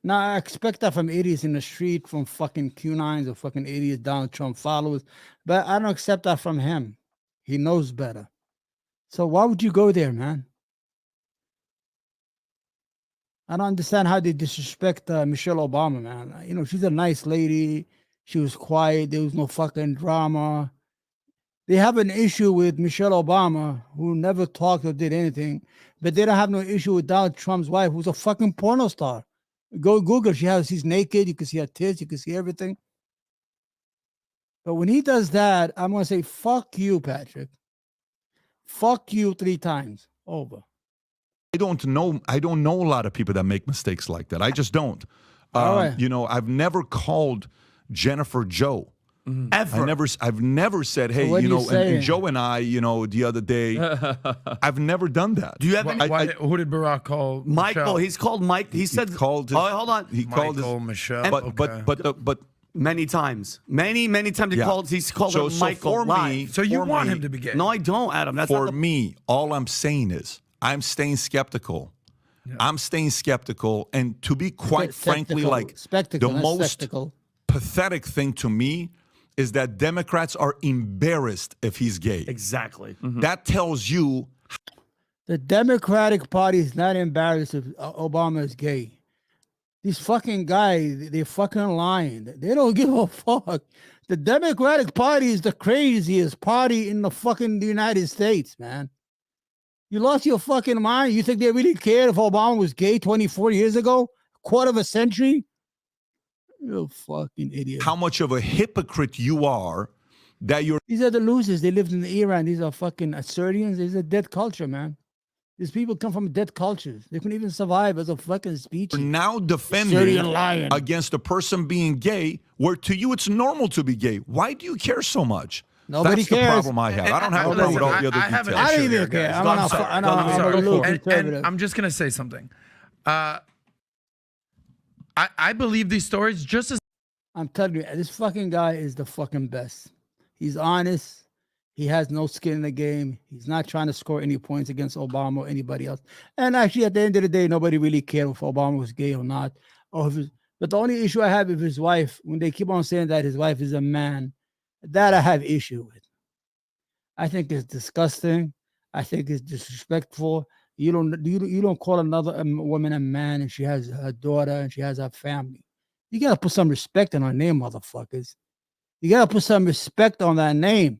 Now, I expect that from idiots in the street, from fucking Q9s or fucking idiots Donald Trump followers, but I don't accept that from him. He knows better. So why would you go there, man? I don't understand how they disrespect Michelle Obama, man. She's a nice lady. She was quiet. There was no fucking drama. They have an issue with Michelle Obama, who never talked or did anything, but they don't have no issue with Donald Trump's wife, who's a fucking porno star. Go Google. She's naked. You can see her tits. You can see everything. But when he does that, I'm going to say, fuck you, Patrick. Fuck you 3 times. Over. I don't know a lot of people that make mistakes like that. I just don't. All right. I've never called Jennifer Joe. Ever. I've never said, hey, So and Joe and I, the other day, I've never done that. Do you have who did Barack call? Michael. Michelle? He's called Mike. He said called his, hold on. He called his, Michelle. But many times. Many times he's called her Michael. For me, so you want him to be gay? No, I don't, Adam. That's for not me, all I'm saying is I'm staying skeptical. Yeah. I'm staying skeptical. And to be quite frankly, like the most pathetic thing to me is that Democrats are embarrassed if he's gay. Exactly. That tells you. The Democratic Party is not embarrassed if Obama is gay. These fucking guys, they're fucking lying. They don't give a fuck. The Democratic Party is the craziest party in the United States, man. You lost your fucking mind? You think they really cared if Obama was gay 24 years ago? Quarter of a century? You fucking idiot. How much of a hypocrite you are that you're. These are the losers. They lived in Iran. These are fucking Assyrians. These are dead culture, man. These people come from dead cultures. They couldn't even survive as a fucking species. Now defending Syrian lion. against a person being gay, where to you it's normal to be gay. Why do you care so much? Nobody That's cares. the problem I have. I don't have a problem with all the other I have an details. I don't issue even here, care. guys. I'm I'm sorry. I'm a little conservative. And I'm just going to say something. I believe these stories just as. I'm telling you, this fucking guy is the fucking best. He's honest. He has no skin in the game. He's not trying to score any points against Obama or anybody else. And actually, at the end of the day, nobody really cared if Obama was gay or not. But the only issue I have with his wife, when they keep on saying that his wife is a man, that I have issue with. I think it's disgusting. I think it's disrespectful. You don't call another woman a man, and she has her daughter and she has her family. You gotta put some respect on her name, motherfuckers. You gotta put some respect on that name.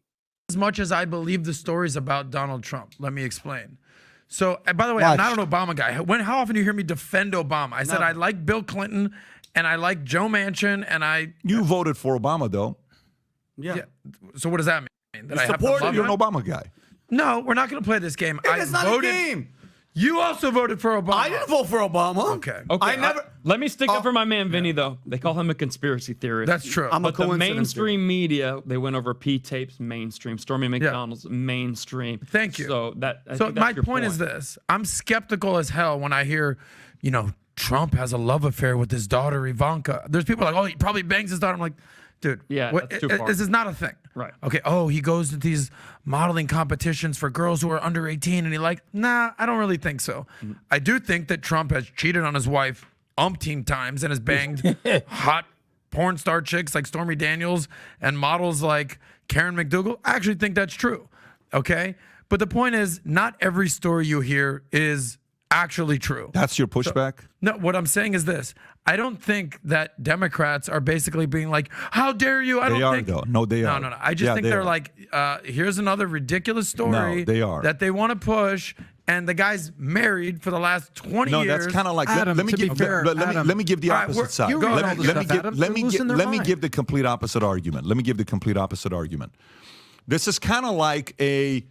As much as I believe the stories about Donald Trump, let me explain. So, by the way, I'm not an Obama guy. How often do you hear me defend Obama? I said I like Bill Clinton and I like Joe Manchin and You voted for Obama, though. Yeah. So what does that mean? That I have to Supported. love You're him? an Obama guy. No, we're not going to play this game. It's not a game. You also voted for Obama. I didn't vote for Obama. Okay. I never. Let me stick up for my man Vinny, though. They call him a conspiracy theorist. That's true. But the mainstream media, they went over P tapes, mainstream. Stormy McDonald's, mainstream. Thank you. So my point is this: I'm skeptical as hell when I hear, Trump has a love affair with his daughter Ivanka. There's people like, oh, he probably bangs his daughter. I'm like, dude, that's too far. This is not a thing. Right. Okay. Oh, he goes to these modeling competitions for girls who are under 18, and nah, I don't really think so. Mm-hmm. I do think that Trump has cheated on his wife umpteen times and has banged hot porn star chicks like Stormy Daniels and models like Karen McDougal. I actually think that's true. Okay. But the point is, not every story you hear is actually true. That's your pushback? No, what I'm saying is this. I don't think that Democrats are basically being like, how dare you? They are, though. No, they are. No. I just think they're like, here's another ridiculous story No, they are. that they want to push. And the guy's married for the last 20 years. No, that's kind of like, Adam, let me to be give, fair, let me give the opposite side. you read all this stuff, Adam. They're losing their Let me mind. give the complete opposite argument. Let me give the complete opposite argument. This is kind of like a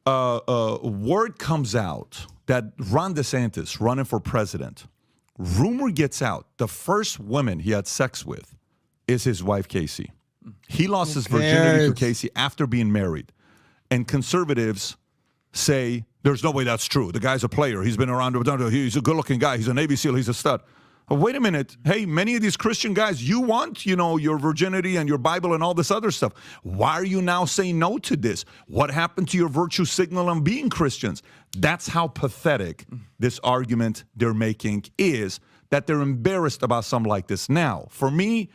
word comes out that Ron DeSantis running for president. Rumor gets out the first woman he had sex with is his wife, Casey. He lost his virginity to Casey after being married. And conservatives say, there's no way that's true. The guy's a player. He's been around. He's a good-looking guy. He's a Navy SEAL. He's a stud. But wait a minute. Hey, many of these Christian guys, you want, your virginity and your Bible and all this other stuff. Why are you now saying no to this? What happened to your virtue signal on being Christians? That's how pathetic this argument they're making is, that they're embarrassed about something like this. Now, for me,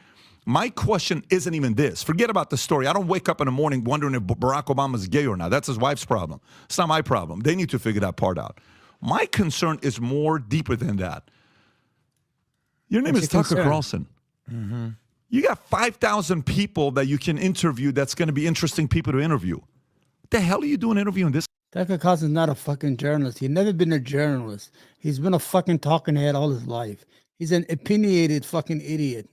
my question isn't even this. Forget about the story. I don't wake up in the morning wondering if Barack Obama's gay or not. That's his wife's problem. It's not my problem. They need to figure that part out. My concern is more deeper than that. Your name is Tucker Carlson. Mm-hmm. You got 5,000 people that you can interview that's going to be interesting people to interview. What the hell are you doing interviewing this? Tucker Carlson's not a fucking journalist. He's never been a journalist. He's been a fucking talking head all his life. He's an opinionated fucking idiot.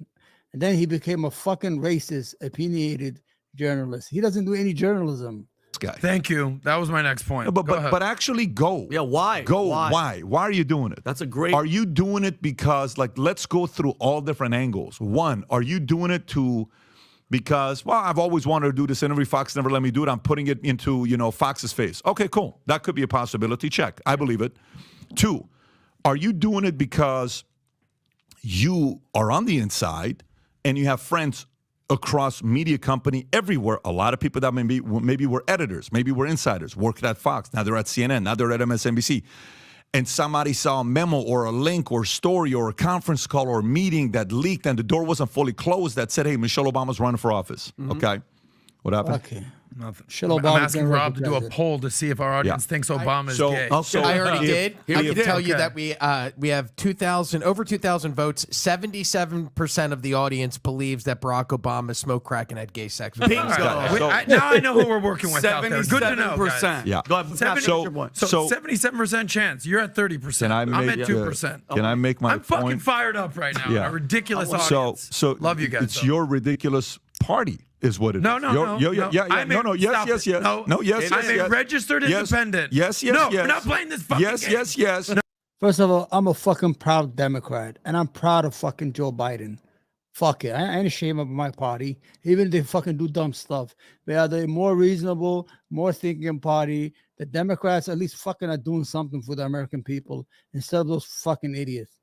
And then he became a fucking racist, opinionated journalist. He doesn't do any journalism. Guy. Thank you. That was my next point. But actually go. Yeah, why? Go. Why? Why are you doing it? That's a great. Are you doing it because, let's go through all different angles. One, are you doing it because, I've always wanted to do this interview. Fox never let me do it. I'm putting it into, Fox's face. Okay, cool. That could be a possibility. Check. I believe it. Two, are you doing it because you are on the inside and you have friends across media company everywhere? A lot of people that maybe were editors, maybe were insiders, worked at Fox. Now they're at CNN. Now they're at MSNBC. And somebody saw a memo or a link or story or a conference call or a meeting that leaked and the door wasn't fully closed that said, hey, Michelle Obama's running for office. Mm-hmm. Okay. What happened? Okay. Nothing. I'm asking Rob to do a poll to see if our audience thinks Obama is gay. I already did. I can tell you that we have over 2,000 votes. 77% of the audience believes that Barack Obama smoked crack and had gay sex with Bingo. Now I know who we're working with out there. Good to know, guys. Yeah. Go ahead. So 77% chance. You're at 30%. I'm at 2%. Can I make my I'm point? fucking fired up right now. Yeah. A ridiculous audience. So love you guys. It's your ridiculous party. is what it is. No. Yes. No, yes. I'm a registered independent. Yes. No, we're not playing this fucking game. Yes. No. First of all, I'm a fucking proud Democrat, and I'm proud of fucking Joe Biden. Fuck it. I ain't ashamed of my party, even if they fucking do dumb stuff. They are the more reasonable, more thinking party. The Democrats at least fucking are doing something for the American people instead of those fucking idiots.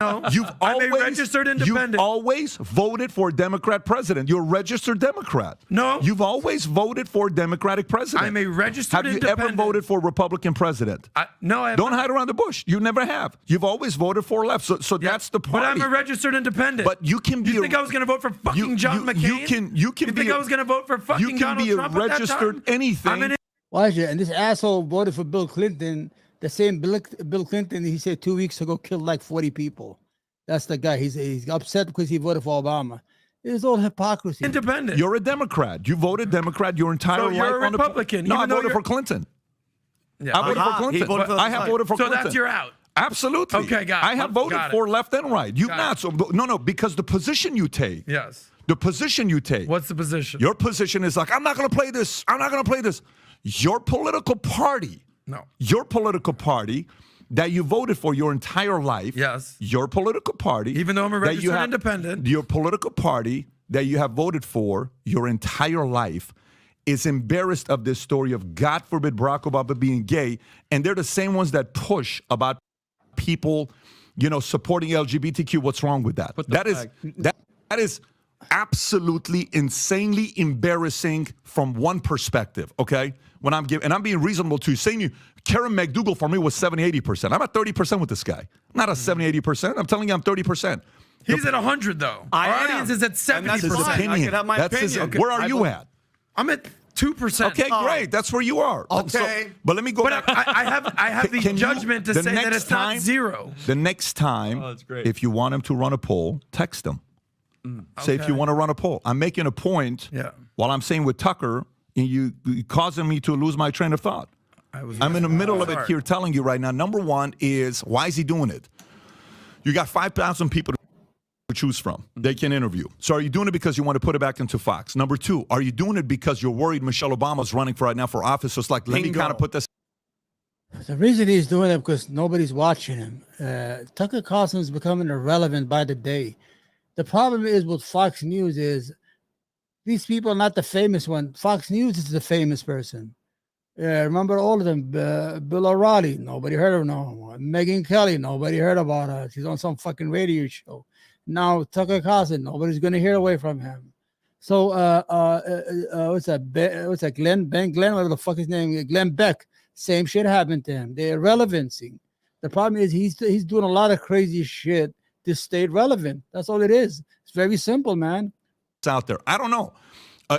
No, I'm a registered independent. You've always voted for a Democrat president. You're a registered Democrat. No. You've always voted for a Democratic president. I'm a registered independent. Have you ever voted for a Republican president? No, I have Don't not. hide around the bush. You never have. You've always voted for left. So that's the party. But I'm a registered independent. But you can be. You think I was going to vote for fucking John McCain? You can think I was going to vote for fucking Donald Trump You can be a at that registered time? anything. Why is it? And this asshole voted for Bill Clinton. The same Bill Clinton, he said 2 weeks ago, killed like 40 people. That's the guy. He's upset because he voted for Obama. It's all hypocrisy. Independent. You're a Democrat. You voted Democrat your entire So life. you're a on Republican. No, I even though voted you're- for Clinton. Yeah. I voted for Clinton. He voted for the I have side. voted for So Clinton. that's your out. Absolutely. Okay, got it. I have voted Got it. for left and right. You've Got not. it. So no, because the position you take. Yes. The position you take. What's the position? Your position is like, I'm not going to play this. I'm not going to play this. Your political party. No. Your political party that you voted for your entire life. Yes. Your political party. Even though I'm a that you registered have- independent. Your political party that you have voted for your entire life is embarrassed of this story of, God forbid, Barack Obama being gay. And they're the same ones that push about people, supporting LGBTQ. What's wrong with that? That is absolutely insanely embarrassing from one perspective, okay? When I'm being reasonable to you, saying Karen McDougal for me was 70-80%. I'm at 30% with this guy. I'm not at 70-80%. I'm telling you I'm 30%. He's at 100 though. Our audience is at 70%. That's his opinion. I can have my That's his- opinion. Where are you at? I'm at 2%. Okay, great. That's where you are. Okay. But let me go But back. I have the Can you- judgment to the say that next it's not time- zero. The next time, that's great. if you want him to run a poll, text him. Say if you okay. want to run a poll. I'm making a point Yeah. while I'm saying with Tucker, and you causing me to lose my train of thought. I'm in the middle of it Sorry. here telling you right now. Number one is, why is he doing it? You got 5,000 people to choose from. They can interview. So are you doing it because you want to put it back into Fox? Number two, are you doing it because you're worried Michelle Obama's running for right now for office? So it's like, let me kind of put this. The reason he's doing it because nobody's watching him. Tucker Carlson is becoming irrelevant by the day. The problem is with Fox News is these people are not the famous one. Fox News is the famous person. Remember all of them. Bill O'Reilly, nobody heard of him. Megyn Kelly, nobody heard about her. She's on some fucking radio show. Now Tucker Carlson, nobody's going to hear away from him. So what's that? Glenn, whatever the fuck his name, Glenn Beck. Same shit happened to him. The irrelevancy. The problem is he's doing a lot of crazy shit to stay relevant. That's all it is. It's very simple, man. It's out there. I don't know.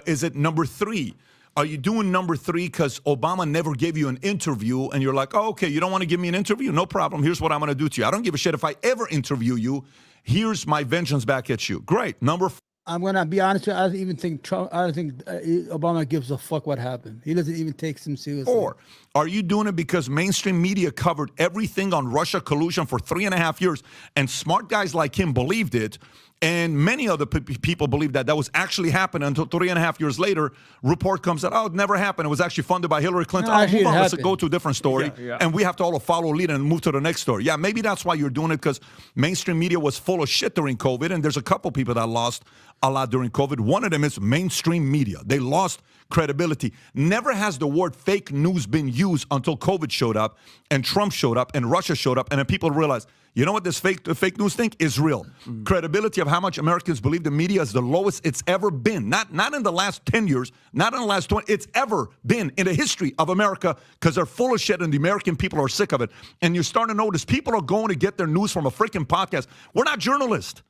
Is it number three? Are you doing number three because Obama never gave you an interview and you're like, oh, okay, you don't want to give me an interview? No problem. Here's what I'm going to do to you. I don't give a shit if I ever interview you. Here's my vengeance back at you. Great. Number four. I'm gonna be honest with you. I don't even think Trump. I don't think Obama gives a fuck what happened. He doesn't even take him seriously. Or are you doing it because mainstream media covered everything on Russia collusion for 3.5 years, and smart guys like him believed it, and many other people believed that was actually happening until 3.5 years later, report comes out, oh, it never happened. It was actually funded by Hillary Clinton. No, Oh, actually, move on. it Let's happened. go to a different story, Yeah. and we have to all follow lead and move to the next story. Yeah, maybe that's why you're doing it, because mainstream media was full of shit during COVID, and there's a couple people that lost a lot during COVID. One of them is mainstream media. They lost credibility. Never has the word fake news been used until COVID showed up and Trump showed up and Russia showed up, and then people realized, you know what this fake news thing is real. Credibility of how much Americans believe the media is the lowest it's ever been. Not in the last 10 years, not in the last 20. It's ever been in the history of America, because they're full of shit and the American people are sick of it. And you're starting to notice people are going to get their news from a freaking podcast. We're not journalists.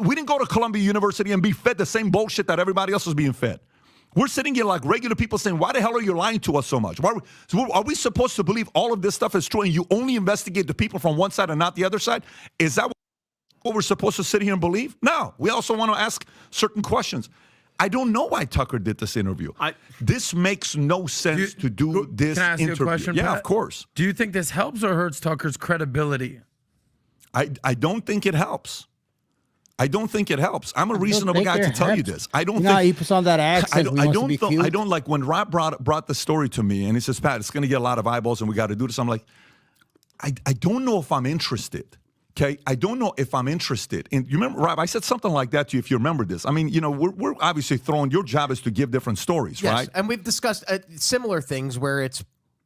We didn't go to Columbia University and be fed the same bullshit that everybody else was being fed. We're sitting here like regular people saying, why the hell are you lying to us so much? Are we supposed to believe all of this stuff is true and you only investigate the people from one side and not the other side? Is that what we're supposed to sit here and believe? No. We also want to ask certain questions. I don't know why Tucker did this interview. This makes no sense to do this Can I ask interview. you a question, Yeah, Pat? of course. Do you think this helps or hurts Tucker's credibility? I don't think it helps. I don't think it helps. I'm a reasonable guy to tell you this. I don't think he puts on that accent. I don't like when Rob brought the story to me and he says, Pat, it's going to get a lot of eyeballs and we got to do this. I'm like, I don't know if I'm interested. Okay, I don't know if I'm interested. And you remember, Rob, I said something like that to you if you remember this. I mean, you know, we're obviously throwing, your job is to give different stories, yes, right? And we've discussed similar things where it's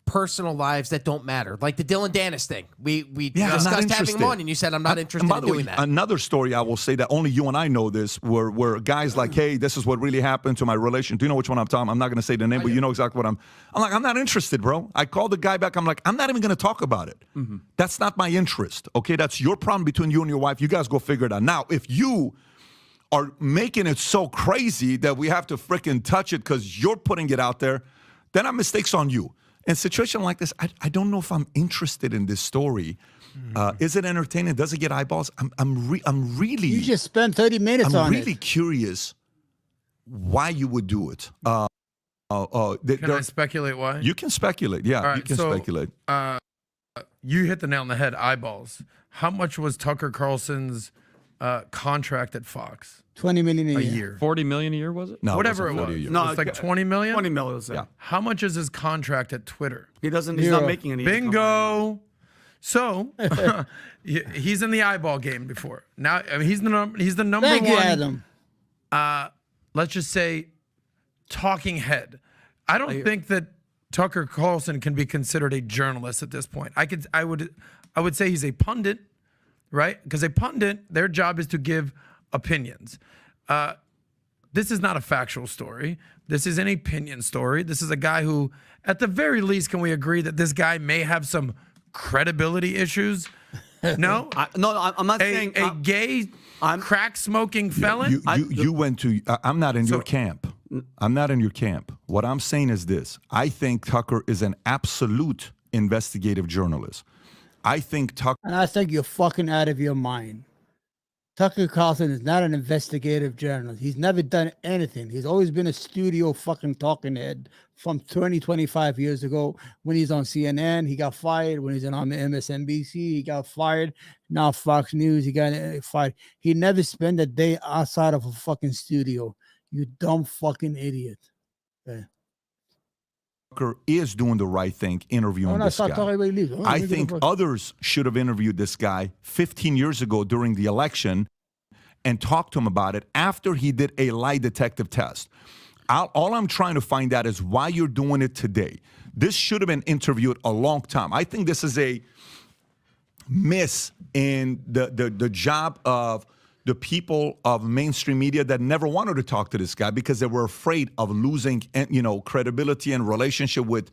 personal lives that don't matter, like the Dylan Dennis thing. We discussed having him on, and you said I'm not interested in doing that. Another story I will say that only you and I know this, where guys like, hey, this is what really happened to my relation. Do you know which one I'm talking? I'm not going to say the name, but you know exactly what I'm like. I'm not interested, bro. I called the guy back. I'm like, I'm not even going to talk about it. Mm-hmm. That's not my interest. Okay, that's your problem between you and your wife. You guys go figure it out. Now, if you are making it so crazy that we have to freaking touch it because you're putting it out there, then our mistake's on you. In a situation like this, I don't know if I'm interested in this story. Is it entertaining? Does it get eyeballs? I'm really. You just spent 30 minutes on it. I'm really curious why you would do it. Can I speculate why? You can speculate. Yeah, right, you can speculate. You hit the nail on the head. Eyeballs. How much was Tucker Carlson's contract at Fox? 20 million a year. 40 million a year, was it? No, whatever it was. No, it's like 20 million. 20 million. Yeah. How much is his contract at Twitter? He's not making any. Bingo. So he's in the eyeball game before. Now I mean, he's the number Thank one. You, Adam. Let's just say talking head. I don't think that Tucker Carlson can be considered a journalist at this point. I would say he's a pundit, right? Because a pundit, their job is to give opinions. This is not a factual story. This is an opinion story. This is a guy who, at the very least, can we agree that this guy may have some credibility issues? No? I'm not saying... A gay, crack-smoking felon? You went to... I'm not in your camp. I'm not in your camp. What I'm saying is this. I think Tucker is an absolute investigative journalist. I think Tucker... And I think you're fucking out of your mind. Tucker Carlson is not an investigative journalist. He's never done anything. He's always been a studio fucking talking head from 25 years ago when he's on CNN. He got fired. When he's on the MSNBC, he got fired. Now Fox News, he got fired. He never spent a day outside of a fucking studio. You dumb fucking idiot. Okay. Tucker is doing the right thing interviewing this guy. I think others should have interviewed this guy 15 years ago during the election and talked to him about it after he did a lie detective test. All I'm trying to find out is why you're doing it today. This should have been interviewed a long time. I think this is a miss in the job of the people of mainstream media that never wanted to talk to this guy because they were afraid of losing, credibility and relationship with,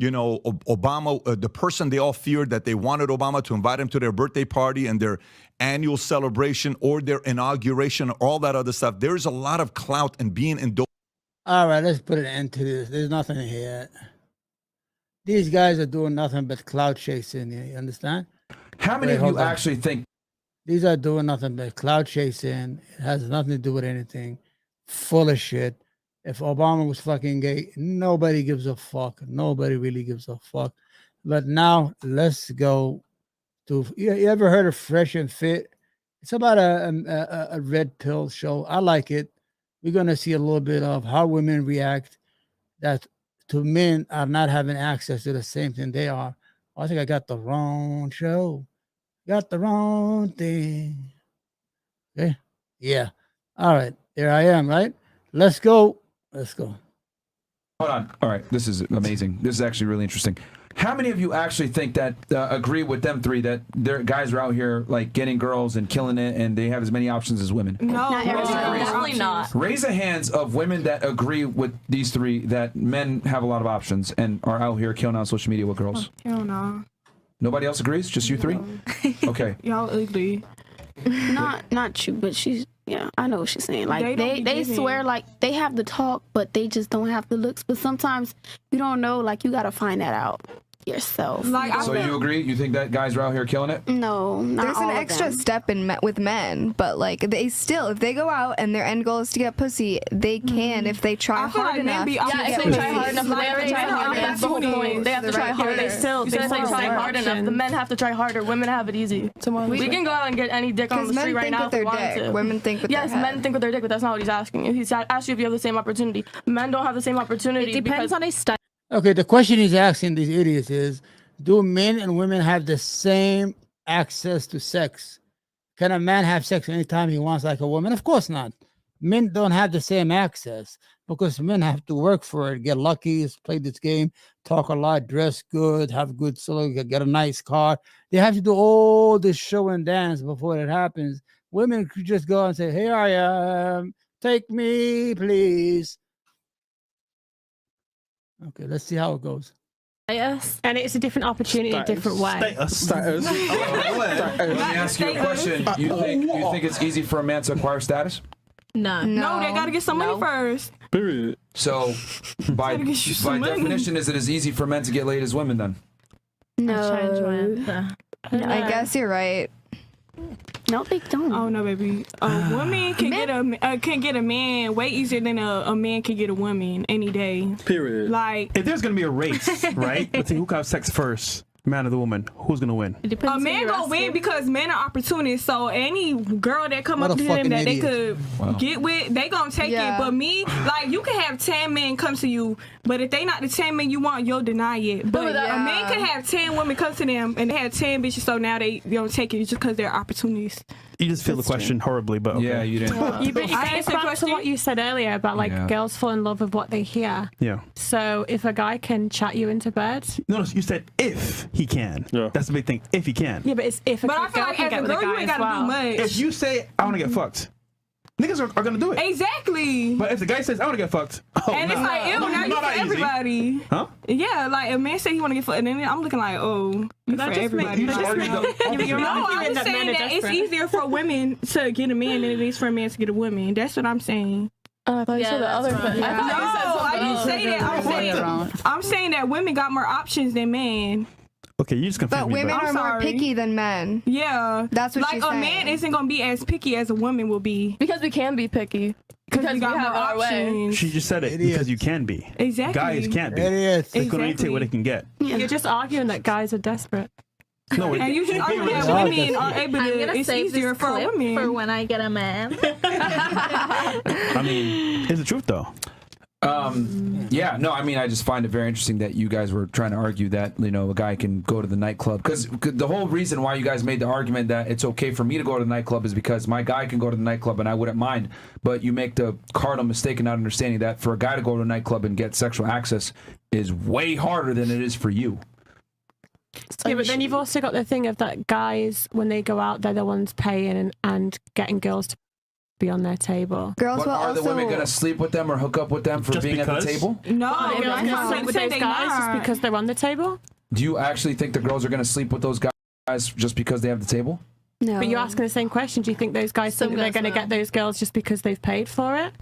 Obama, the person they all feared that they wanted Obama to invite him to their birthday party and their annual celebration or their inauguration, all that other stuff. There's a lot of clout in being in. All right, let's put an end to this. There's nothing here. These guys are doing nothing but clout chasing. You understand? How many of you actually think? These are doing nothing but cloud chasing. It has nothing to do with anything. Full of shit. If Obama was fucking gay, nobody gives a fuck. Nobody really gives a fuck. But now let's go to. You ever heard of Fresh and Fit? It's about a red pill show. I like it. We're gonna see a little bit of how women react that to men are not having access to the same thing they are. I think I got the wrong show. Got the wrong thing. Okay. Yeah. All right. There I am, right? Let's go. Let's go. Hold on. All right. This is amazing. This is actually really interesting. How many of you actually think that agree with them three that their guys are out here like getting girls and killing it and they have as many options as women? No, definitely not. Raise the hands of women that agree with these three that men have a lot of options and are out here killing on social media with girls. Hell no. Nobody else agrees? Just you three? Okay. Y'all ugly. Not you, but she's, yeah, I know what she's saying. Like, they swear like they have the talk, but they just don't have the looks. But sometimes you don't know, like, you got to find that out. yourself. So you agree? You think that guys are out here killing it? No, not There's all an of extra them. step in with men, but like they still, if they go out and their end goal is to get pussy, they can if they try hard enough. If they try hard enough, they have to try harder. That's the whole point. They have to try harder. They still try hard enough. The men have to try harder. Women have it easy. We can go out and get any dick on the street right now if we want to. Women think with their head. Yes, men think with their dick, but that's not what he's asking you. He's asking you if you have the same opportunity. Men don't have the same opportunity. It depends on a style. Okay, the question he's asking these idiots is, do men and women have the same access to sex? Can a man have sex anytime he wants like a woman? Of course not. Men don't have the same access because men have to work for it, get lucky, play this game, talk a lot, dress good, have good solo, get a nice car. They have to do all this show and dance before it happens. Women could just go and say, here I am, take me, please. Okay, let's see how it goes. Yes, and it's a different opportunity, a different way. Let me ask you a question. You think it's easy for a man to acquire status? No, they gotta get some money first. Period. So, by definition, is it as easy for men to get laid as women then? No. I guess you're right. No, they don't. Oh no, baby. A woman can get a man way easier than a man can get a woman any day. Period. Like, if there's gonna be a race, right? Let's see who can have sex first, man or the woman. Who's gonna win? A man gonna win because men are opportunists. So any girl that come up to him that they could get with, they gonna take it. But me, like, you can have 10 men come to you, but if they not the 10 men you want, you'll deny it. But a man can have 10 women come to them and they have 10 bitches, so now they don't take it just because they're opportunists. You just feel the question horribly, but okay. Yeah, you didn't. It goes back to what you said earlier about like girls fall in love with what they hear. Yeah. So if a guy can chat you into bed. No, you said if he can. Yeah. That's the big thing. If he can. Yeah, but it's if a But I feel like as a girl, you ain't gotta do much. If you say I want to get fucked, niggas are gonna do it. Exactly. But if the guy says I want to get fucked, and it's like, ew, now you for everybody. Huh? Yeah, like a man said he want to get fucked, and then I'm looking like, oh, you for everybody. No, I'm just saying that it's easier for women to get a man than it is for a man to get a woman. That's what I'm saying. I thought you said the other thing. No, I didn't say that. I'm saying that women got more options than men. Okay, you just confused But me. women are more picky than men. Yeah. That's what she's saying. Like, a man isn't going to be as picky as a woman will be. Because we can be picky. Because we got more options. She just said it because you can be. Exactly. Guys can't be. Idiots. They can only take what they can get. You're just arguing that guys are desperate. No, and you just argue that women are able to. It's easier for women. For when I get a man. I mean, it's the truth though. Yeah, no, I mean, I just find it very interesting that you guys were trying to argue that, you know, a guy can go to the nightclub. Because the whole reason why you guys made the argument that it's okay for me to go to the nightclub is because my guy can go to the nightclub and I wouldn't mind. But you make the cardinal mistake in not understanding that for a guy to go to a nightclub and get sexual access is way harder than it is for you. Yeah, but then you've also got the thing of that guys, when they go out, they're the ones paying and getting girls to be on their table. Girls will are also... the women going to sleep with them or hook up with them for Just being because? at the table? No, Girls can sleep with those guys just because they're on the table. Do you actually think the girls are going to sleep with those guys just because they have the table? No. But you're asking the same question. Do you think those guys think they're going to get those girls just because they've paid for it?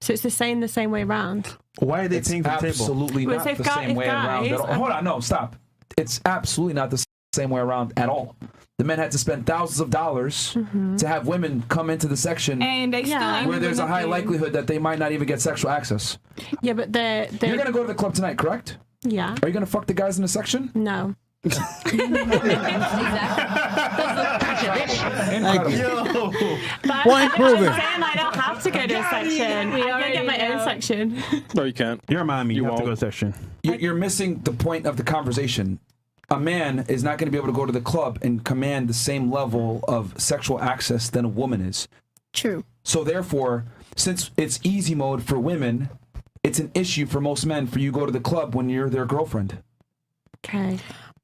So it's the same way around. Why are they paying for the table? Absolutely not the same way around at all. Hold on, no, stop. It's absolutely not the same way around at all. The men had to spend thousands of dollars to have women come into the section and they still where there's a high likelihood that they might not even get sexual access. Yeah, but they're You're going to go to the club tonight, correct? Yeah. Are you going to fuck the guys in the section? No. Point proven. I don't have to go to a section. I can get my own section. No, you can't. You're a mommy. You have to go to section. You're missing the point of the conversation. A man is not going to be able to go to the club and command the same level of sexual access than a woman is. True. So therefore, since it's easy mode for women, it's an issue for most men for you to go to the club when you're their girlfriend. Okay.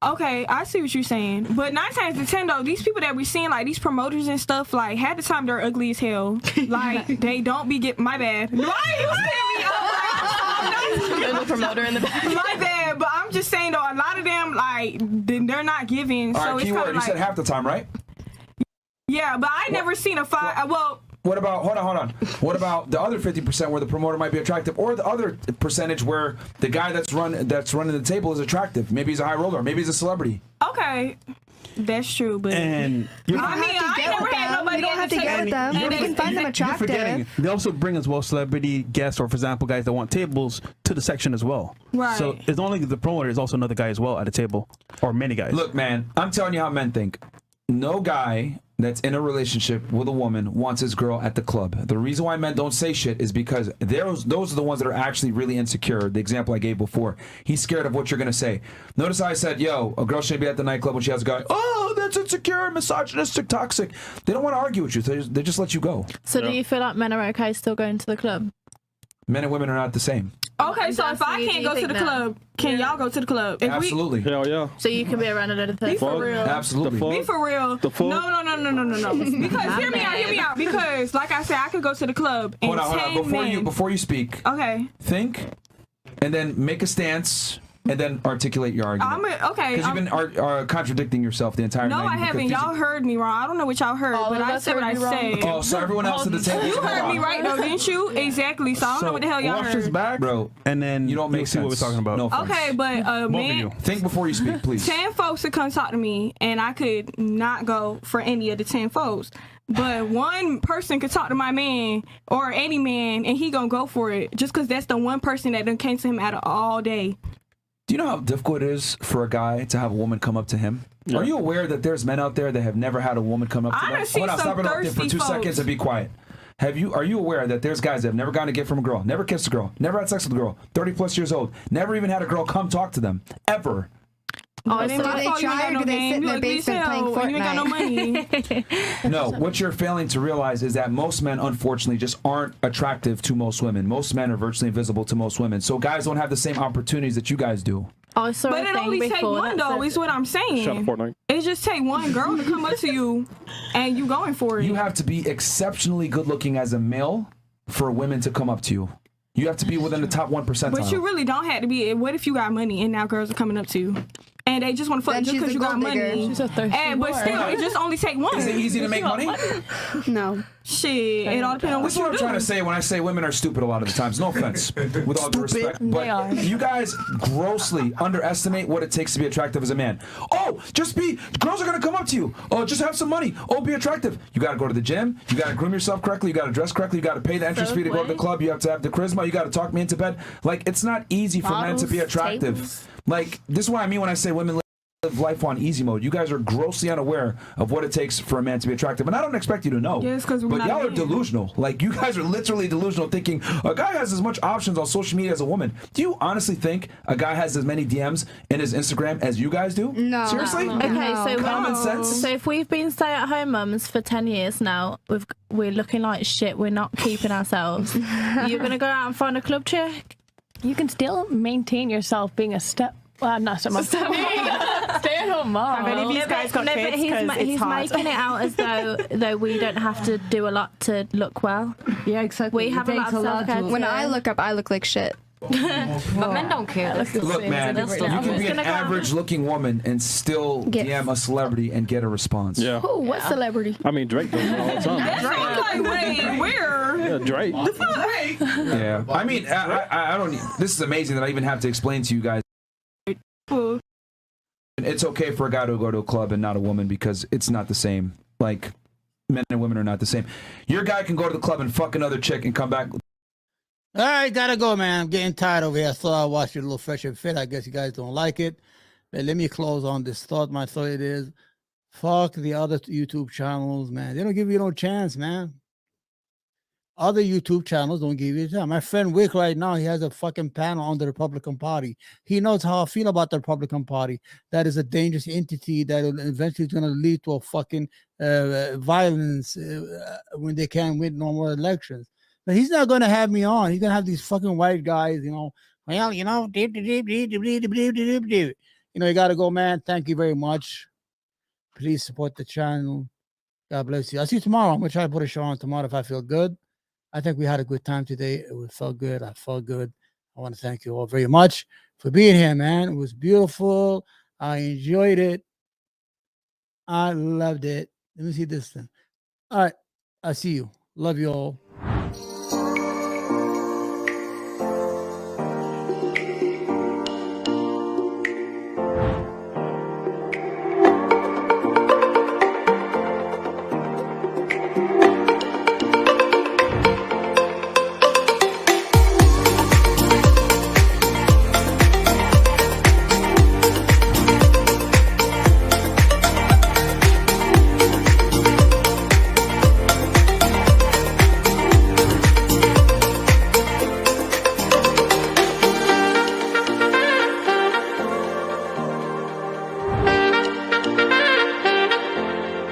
Okay, I see what you're saying. But 9 times out of 10, though, these people that we're seeing, like these promoters and stuff, like half the time they're ugly as hell. Like they don't be my bad. Why you scaring me? There's a promoter in the back. My bad, but I'm just saying though, a lot of them like they're not giving. All so right, it's keyword. kind of You like, said half the time, right? yeah, but I never seen a five. Well, What about hold on? What about the other 50% where the promoter might be attractive, or the other percentage where the guy that's running the table is attractive? Maybe he's a high roller. Maybe he's a celebrity. Okay. That's true, but And I mean, I ain't never had nobody You don't have to get with them. You can find them attractive. You're forgetting, they also bring as well celebrity guests, or for example, guys that want tables to the section as well. Right. So it's not only the promoter, there's also another guy as well at the table, or many guys. Look, man, I'm telling you how men think. No guy that's in a relationship with a woman wants his girl at the club. The reason why men don't say shit is because those are the ones that are actually really insecure. The example I gave before. He's scared of what you're going to say. Notice how I said, yo, a girl shouldn't be at the nightclub when she has a guy. Oh, that's insecure, misogynistic, toxic. They don't want to argue with you. They just let you go. So do you feel like men are okay still going to the club? Men and women are not the same. Okay, so if I can't go to the club, can y'all go to the club? If Absolutely. Hell yeah. So you can be around another thing. Be for real. Absolutely. Be for real. No. Because hear me out. Because like I said, I could go to the club and Hold on. Before you speak. Okay. Think, and then make a stance, and then articulate your argument. Okay. Because you've been contradicting yourself the entire night. No, I haven't. Y'all heard me wrong. I don't know what y'all heard, but I said what I said. Oh, so everyone else at the table. You heard me right though, didn't you? Exactly. So I don't know what the hell y'all watch heard. this back, bro, and then you don't make see sense. what we're talking about. No offense. Okay, but man, think before you speak, please. 10 folks would come talk to me, and I could not go for any of the 10 folks. But one person could talk to my man or any man, and he gonna go for it just because that's the one person that done came to him out of all day. Do you know how difficult it is for a guy to have a woman come up to him? Yeah. Are you aware that there's men out there that have never had a woman come up to them? Hold on, stop it up there for 2 seconds and be quiet. Are you aware that there's guys that have never gotten a gift from a girl, never kissed a girl, never had sex with a girl, 30 plus years old, never even had a girl come talk to them, ever? Oh, so do they try, or do they sit in their basement playing Fortnite? You ain't got no money. No, what you're failing to realize is that most men, unfortunately, just aren't attractive to most women. Most men are virtually invisible to most women. So guys don't have the same opportunities that you guys do. Oh, so but it only take one though, is what I'm saying. Shut up, Fortnite. It just take one girl to come up to you, and you going for it. You have to be exceptionally good looking as a male for women to come up to you. You have to be within the top 1%. But you really don't have to be. What if you got money and now girls are coming up to you? And they just want to fuck just because you got money. She's a thirsty But still, it just only take one. Is it easy to make money? No. Shit, it all depends on what That's you what I'm do. trying to say when I say women are stupid a lot of the times. No offense, with all due respect. But you guys grossly underestimate what it takes to be attractive as a man. Oh, girls are going to come up to you. Oh, just have some money. Oh, be attractive. You got to go to the gym. You got to groom yourself correctly. You got to dress correctly. You got to pay the entrance fee to go to the club. You have to have the charisma. You got to talk me into bed. Like, it's not easy for men to be attractive. Tables. Like, this is what I mean when I say women live life on easy mode. You guys are grossly unaware of what it takes for a man to be attractive, and I don't expect you to know. Yes, because but y'all are delusional. Like, you guys are literally delusional, thinking a guy has as much options on social media as a woman. Do you honestly think a guy has as many DMs in his Instagram as you guys do? No. Seriously? No. Okay, so common sense. So if we've been stay-at-home mums for 10 years now, we're looking like shit. We're not keeping ourselves. You're gonna go out and find a club chick? You can still maintain yourself being a not so much. Stay-at-home mom. Have any of these guys got kids? But he's making it out as though we don't have to do a lot to look well. Yeah, exactly. We have a lot of self-care. When I look up, I look like shit. But men don't care. Look, man, you can be an average-looking woman and still DM a celebrity and get a response. Yeah. Oh, what celebrity? I mean, Drake does it all the time. Drake, like, wait, where? Yeah, Drake. Yeah. I mean, I don't. This is amazing that I even have to explain to you guys. It's okay for a guy to go to a club and not a woman because it's not the same. Like, men and women are not the same. Your guy can go to the club and fuck another chick and come back. All right, gotta go, man. I'm getting tired over here. I thought I'd watch it a little fresh and fit. I guess you guys don't like it. But let me close on this thought. My thought is, fuck the other YouTube channels, man. They don't give you no chance, man. Other YouTube channels don't give you a chance. My friend Wick right now, he has a fucking panel on the Republican Party. He knows how I feel about the Republican Party. That is a dangerous entity that eventually is going to lead to a fucking violence when they can't win no more elections. But he's not going to have me on. He's going to have these fucking white guys, you know, well, you know, you got to go, man. Thank you very much. Please support the channel. God bless you. I'll see you tomorrow. I'm going to try to put a show on tomorrow if I feel good. I think we had a good time today. It felt good. I felt good. I want to thank you all very much for being here, man. It was beautiful. I enjoyed it. I loved it. Let me see this thing. All right. I'll see you. Love you all.